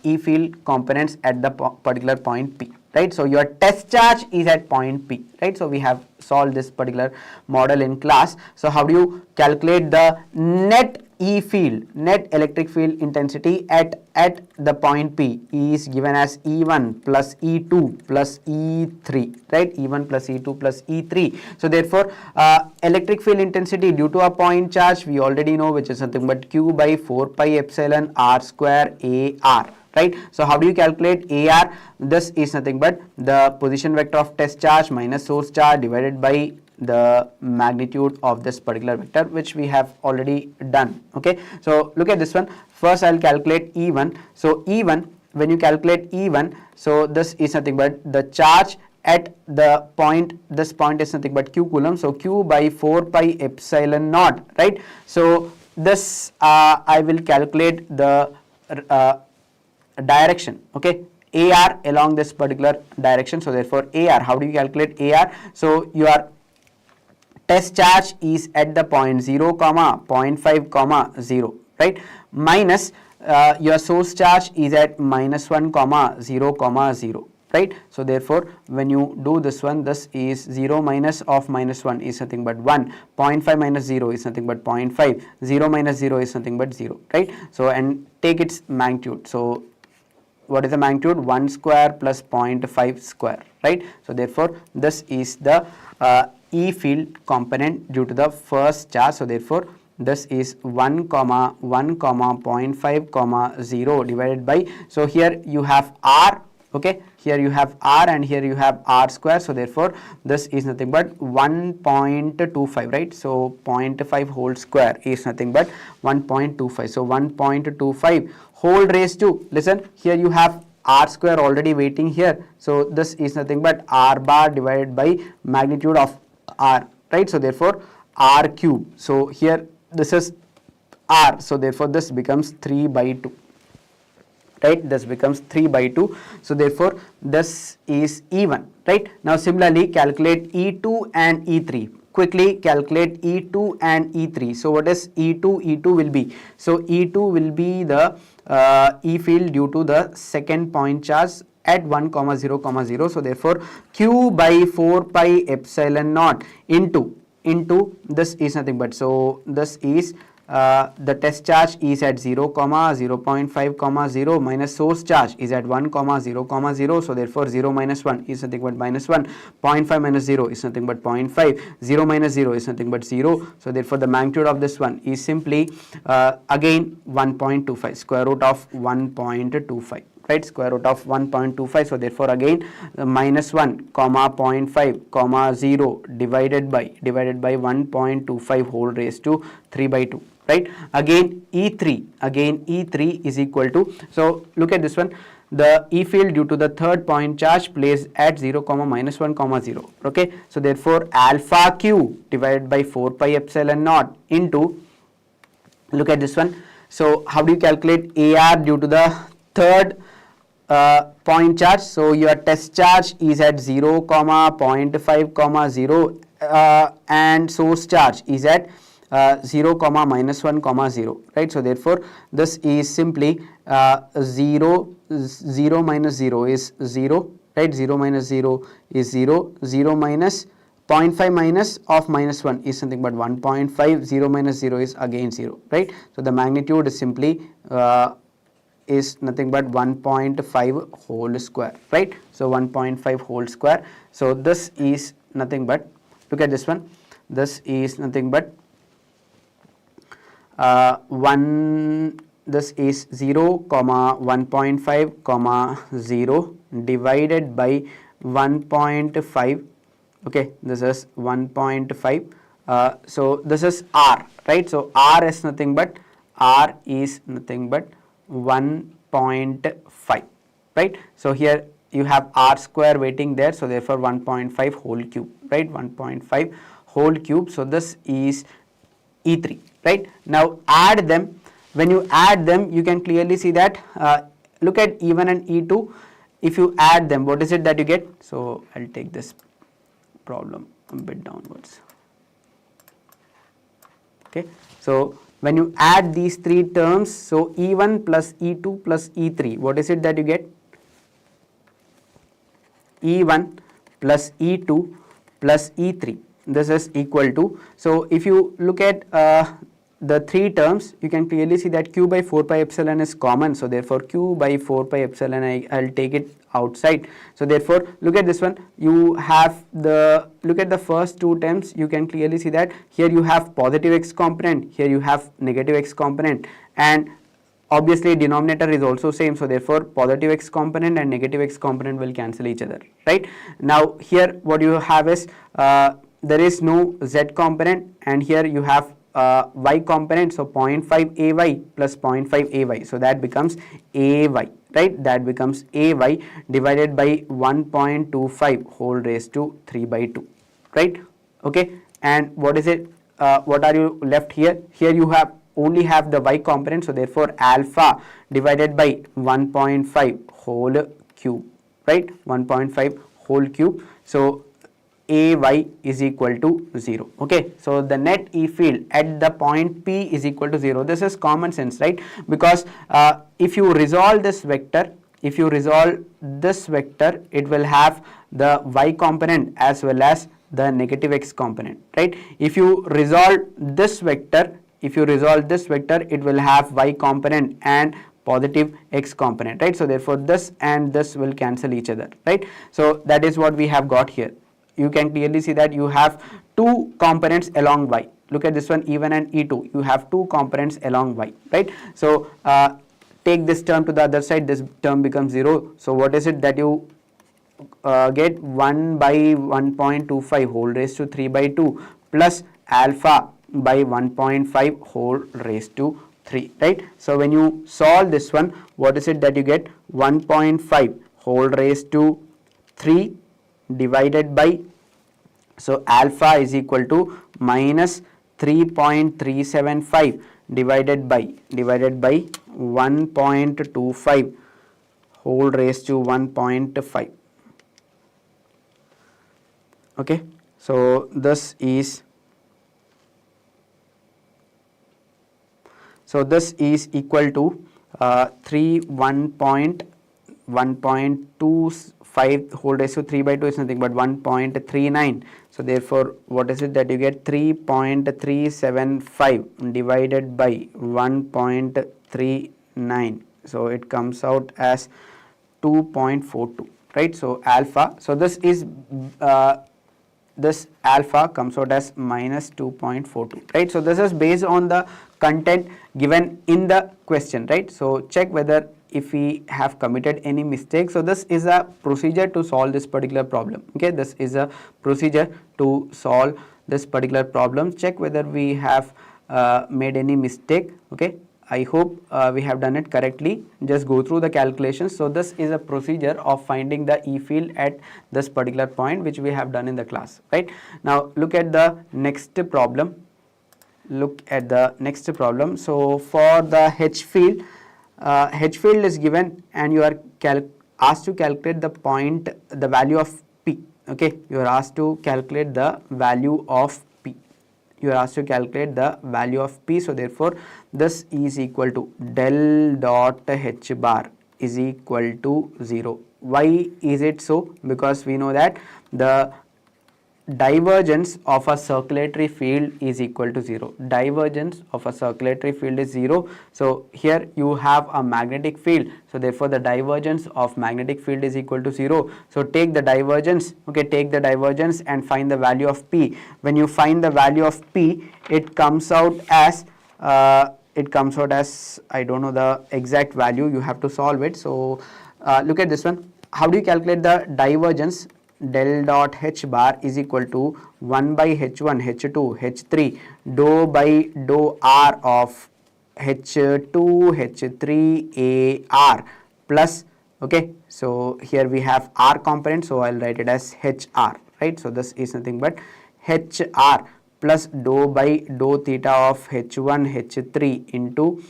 E field components at the particular point P, right? So your test charge is at point P, right? So we have solved this particular model in class. So how do you calculate the net E field, net electric field intensity at the point P? E is given as E1 plus E2 plus E3, right? E1 plus E2 plus E3. So therefore electric field intensity due to a point charge we already know, which is nothing but Q by 4 pi epsilon R square AR, right? So how do you calculate AR? This is nothing but the position vector of test charge minus source charge divided by the magnitude of this particular vector, which we have already done. Okay, so look at this one. First I'll calculate E1. So E1, when you calculate E1, so this is nothing but the charge at the point, this point is nothing but q coulomb, so q by 4 pi epsilon naught, right? So this I will calculate the direction, okay, AR along this particular direction. So therefore AR, how do you calculate AR? So your test charge is at the point 0 comma 0.5 comma 0, right, minus your source charge is at minus 1 comma 0 comma 0, right? So therefore when you do this one, this is 0 minus of minus 1 is nothing but 1, 0.5 minus 0 is nothing but 0.5, 0 minus 0 is nothing but 0, right? So and take its magnitude. So what is the magnitude? 1 square plus 0.5 square, right? So therefore this is the E field component due to the first charge. So therefore this is 1 comma 1 comma 0.5 comma 0 divided by, so here you have R, okay, here you have R and here you have R square. So therefore this is nothing but 1.25, right? So 0.5 whole square is nothing but 1.25. So 1.25 whole raised to, listen, here you have R square already waiting here. So this is nothing but R bar divided by magnitude of R, right? So therefore R cube. So here this is R. So therefore this becomes 3 by 2. Right, this becomes 3 by 2. So therefore this is E1, right? Now similarly calculate E2 and E3. Quickly calculate E2 and E3. So what is E2? E2 will be, so E2 will be the E field due to the second point charge at 1 comma 0 comma 0. So therefore Q by 4 pi epsilon naught into this is nothing but, so this is the test charge is at 0 comma 0.5 comma 0 minus source charge is at 1 comma 0 comma 0. So therefore 0 minus 1 is nothing but minus 1, 0.5 minus 0 is nothing but 0.5, 0 minus 0 is nothing but 0. So therefore the magnitude of this one is simply again 1.25, square root of 1.25, right, square root of 1.25. So therefore again minus 1 comma 0.5 comma 0 divided by 1.25 whole raised to 3 by 2, right? Again E3 is equal to, so look at this one, the E field due to the third point charge placed at 0 comma minus 1 comma 0, okay? So therefore alpha q divided by 4 pi epsilon naught into, look at this one, so how do you calculate AR due to the third point charge? So your test charge is at 0 comma 0.5 comma 0 and source charge is at 0 comma minus 1 comma 0, right? So therefore this is simply 0 minus 0 is 0, right? 0 minus 0 is 0, 0 minus 0.5 minus of minus 1 is something but 1.5, 0 minus 0 is again 0, right? So the magnitude is simply is nothing but 1.5 whole square, right? So 1.5 whole square. So this is nothing but, look at this one, this is nothing but this is 0 comma 1.5 comma 0 divided by 1.5. Okay, this is 1.5. So this is r, right? So r is nothing but 1.5, right? So here you have r square waiting there, so therefore 1.5 whole cube, right? 1.5 whole cube. So this is E3, right? Now add them. When you add them, you can clearly see that, look at E1 and E2. If you add them, what is it that you get? So I'll take this problem a bit downwards. Okay, so when you add these three terms, so E1 plus E2 plus E3, what is it that you get? E1 plus E2 plus E3. This is equal to, so if you look at the three terms, you can clearly see that q by 4 pi epsilon is common. So therefore q by 4 pi epsilon, I'll take it outside. So therefore look at this one, you have look at the first two terms, you can clearly see that here you have positive x component, here you have negative x component, and obviously denominator is also same. So therefore positive x component and negative x component will cancel each other, right? Now here what you have is there is no z component, and here you have y component, so 0.5 ay plus 0.5 ay, so that becomes ay, right? That becomes ay divided by 1.25 whole raised to 3 by 2, right? Okay, and what is it, what are you left here? Here you have only have the y component, so therefore alpha divided by 1.5 whole cube, right? 1.5 whole cube. So ay is equal to 0. Okay, so the net E field at the point P is equal to 0. This is common sense, right? Because if you resolve this vector, it will have the y component as well as the negative x component, right? If you resolve this vector, it will have y component and positive x component, right? So therefore this and this will cancel each other, right? So that is what we have got here. You can clearly see that you have two components along y. Look at this one, E1 and E2. You have two components along y, right? So take this term to the other side, this term becomes 0. So what is it that you get? 1 by 1.25 whole raised to 3 by 2 plus alpha by 1.5 whole raised to 3, right? So when you solve this one, what is it that you get? 1.5 whole raised to 3 divided by, so alpha is equal to minus 3.375 divided by 1.25 whole raised to 1.5. Okay, so this is equal to 1.25 whole raised to 3 by 2 is nothing but 1.39. So therefore what is it that you get? 3.375 divided by 1.39. So it comes out as 2.42, right? So alpha, so this is this alpha comes out as minus 2.42, right? So this is based on the content given in the question, right? So check whether if we have committed any mistake. So this is a procedure to solve this particular problem. Okay, this is a procedure to solve this particular problem. Check whether we have made any mistake. Okay, I hope we have done it correctly. Just go through the calculations. So this is a procedure of finding the E field at this particular point, which we have done in the class, right? Now look at the next problem. So for the H field is given, and you are asked to calculate the value of P. Okay, you are asked to calculate the value of P. So therefore this is equal to del dot H bar is equal to 0. Why is it so? Because we know that the divergence of a circulatory field is equal to 0. Divergence of a circulatory field is 0. So here you have a magnetic field. So therefore the divergence of magnetic field is equal to 0. So take the divergence, okay, take the divergence and find the value of P. When you find the value of P, it comes out as I don't know the exact value, you have to solve it. So look at this one. How do you calculate the divergence? Del dot H bar is equal to 1 by H1, H2, H3, dou by dou R of H2, H3, AR plus, okay, so here we have R component, so I'll write it as HR, right? So this is nothing but HR plus dou by dou theta of H1, H3 into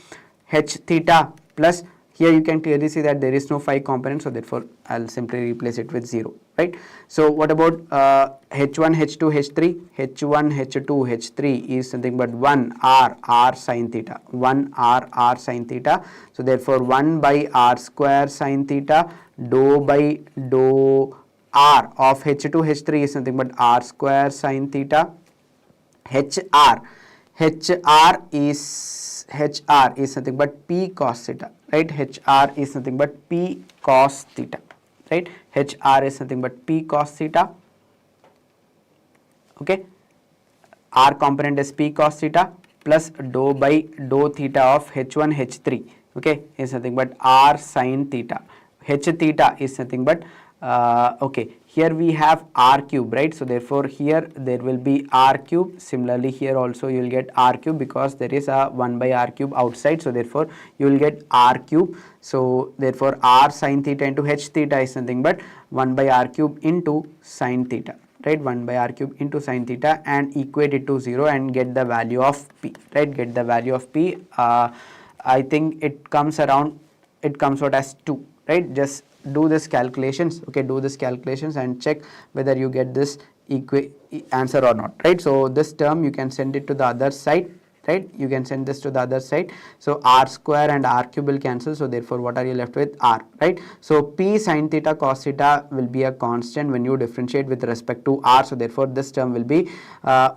H theta plus, here you can clearly see that there is no phi component, so therefore I'll simply replace it with 0, right? So what about H1, H2, H3? H1, H2, H3 is nothing but 1 R sin theta, 1 R sin theta. So therefore 1 by R square sin theta dou by dou R of H2, H3 is nothing but R square sin theta. HR is nothing but P cos theta, right? HR is nothing but P cos theta, right? HR is nothing but P cos theta, okay? R component is P cos theta plus dou by dou theta of H1, H3, okay, is nothing but R sin theta. H theta is nothing but okay, here we have R cube, right? So therefore here there will be R cube. Similarly here also you will get R cube because there is a 1 by R cube outside, so therefore you will get R cube. So therefore R sin theta into H theta is nothing but 1 by R cube into sin theta, right? 1 by R cube into sin theta, and equate it to 0 and get the value of P, right? Get the value of P. I think it comes out as 2, right? Just do this calculations, okay, do this calculations and check whether you get this answer or not, right? So this term you can send it to the other side, right? You can send this to the other side. So R square and R cube will cancel, so therefore what are you left with? R, right? So P sin theta cos theta will be a constant when you differentiate with respect to R, so therefore this term will be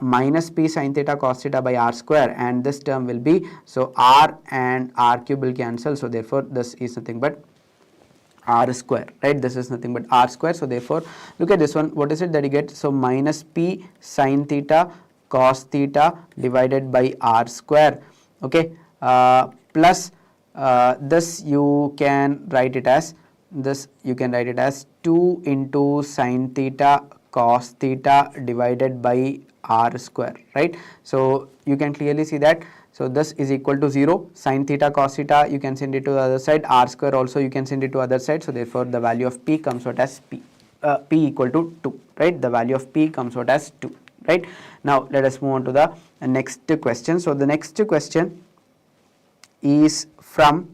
minus P sin theta cos theta by R square, and this term will be, so R and R cube will cancel, so therefore this is nothing but R square, right? This is nothing but R square. So therefore look at this one, what is it that you get? So minus P sin theta cos theta divided by R square, okay, plus this you can write it as 2 into sin theta cos theta divided by R square, right? So you can clearly see that. So this is equal to 0. Sin theta cos theta you can send it to the other side. R square also you can send it to other side. So therefore the value of P comes out as P equal to 2, right? The value of P comes out as 2, right? Now let us move on to the next question. So the next question is from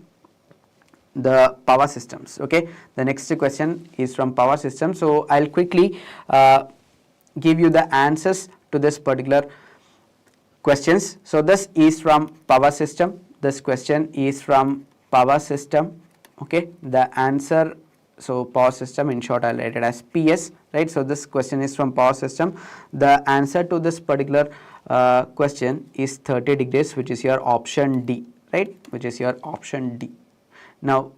the power systems, okay? The next question is from power systems. So I'll quickly give you the answers to this particular questions. So this is from power system. This question is from power system, okay? The answer, so power system, in short I'll write it as PS, right? So this question is from power system. The answer to this particular question is 30 degrees, which is your option D, right? Which is your option D. Now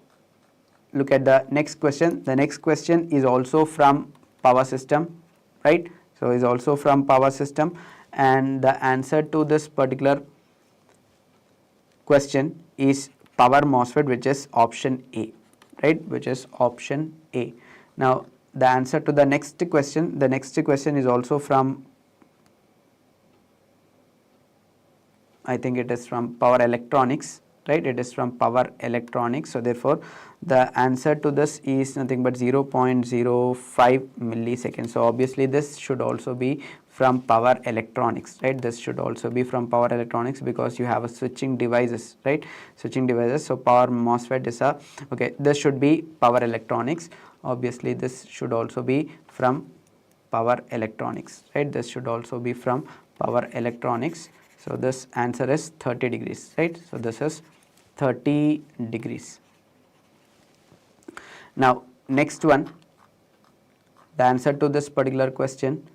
look at the next question. The next question is also from power system, right? So is also from power system, and the answer to this particular question is power MOSFET, which is option A, right? Which is option A. Now the answer to the next question is also from, I think it is from power electronics, right? It is from power electronics. So therefore the answer to this is nothing but 0.05 milliseconds. So obviously this should also be from power electronics, right? This should also be from power electronics because you have a switching devices, right? Switching devices. So power MOSFET is a, okay, this should be power electronics. Obviously this should also be from power electronics, right? This should also be from power electronics. So this answer is 30 degrees, right? So this is 30 degrees. Now next one, the answer to this particular question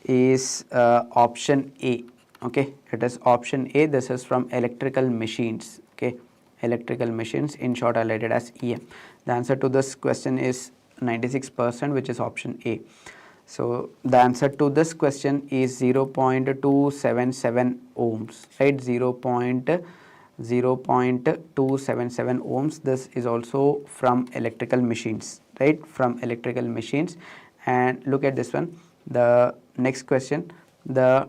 is option A. Okay, it is option A. This is from electrical machines. Okay, electrical machines, in short highlighted as EM. The answer to this question is 96%, which is option A. So the answer to this question is 0.277 ohms, right? 0.277 ohms. This is also from electrical machines, right? From electrical machines. And look at this one. The next question, the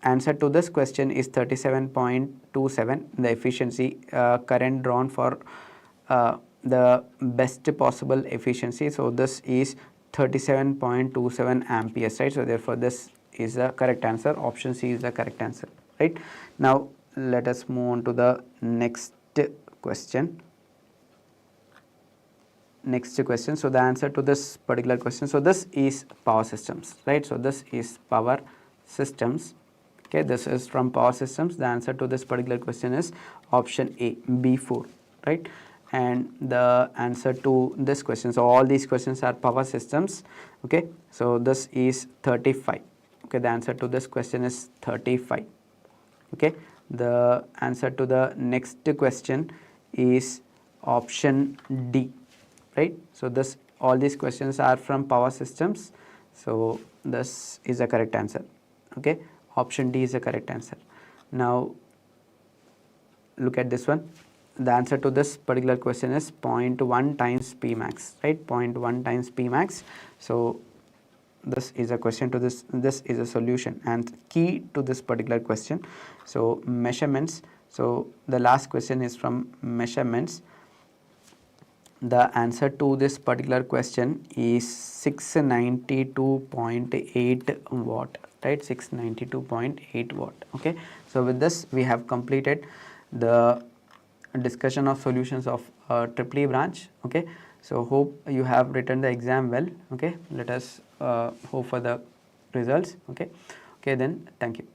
answer to this question is 37.27. The efficiency, current drawn for the best possible efficiency. So this is 37.27 amperes, right? So therefore this is the correct answer. Option C is the correct answer, right? Now let us move on to the next question. Next question. So the answer to this particular question, so this is power systems, right? So this is power systems. Okay, this is from power systems. The answer to this particular question is option A, B4, right? And the answer to this question, so all these questions are power systems. Okay, so this is 35. Okay, the answer to this question is 35. Okay, the answer to the next question is option D, right? So this, all these questions are from power systems, so this is the correct answer. Okay, option D is the correct answer. Now look at this one. The answer to this particular question is 0.1 times P max, right? 0.1 times P max. So this is a question to this, this is a solution and key to this particular question. So measurements, so the last question is from measurements. The answer to this particular question is 692.8 watt, right? 692.8 watt. Okay, so with this we have completed the discussion of solutions of triple E branch. Okay, so hope you have written the exam well. Okay, let us hope for the results. Okay, then thank you.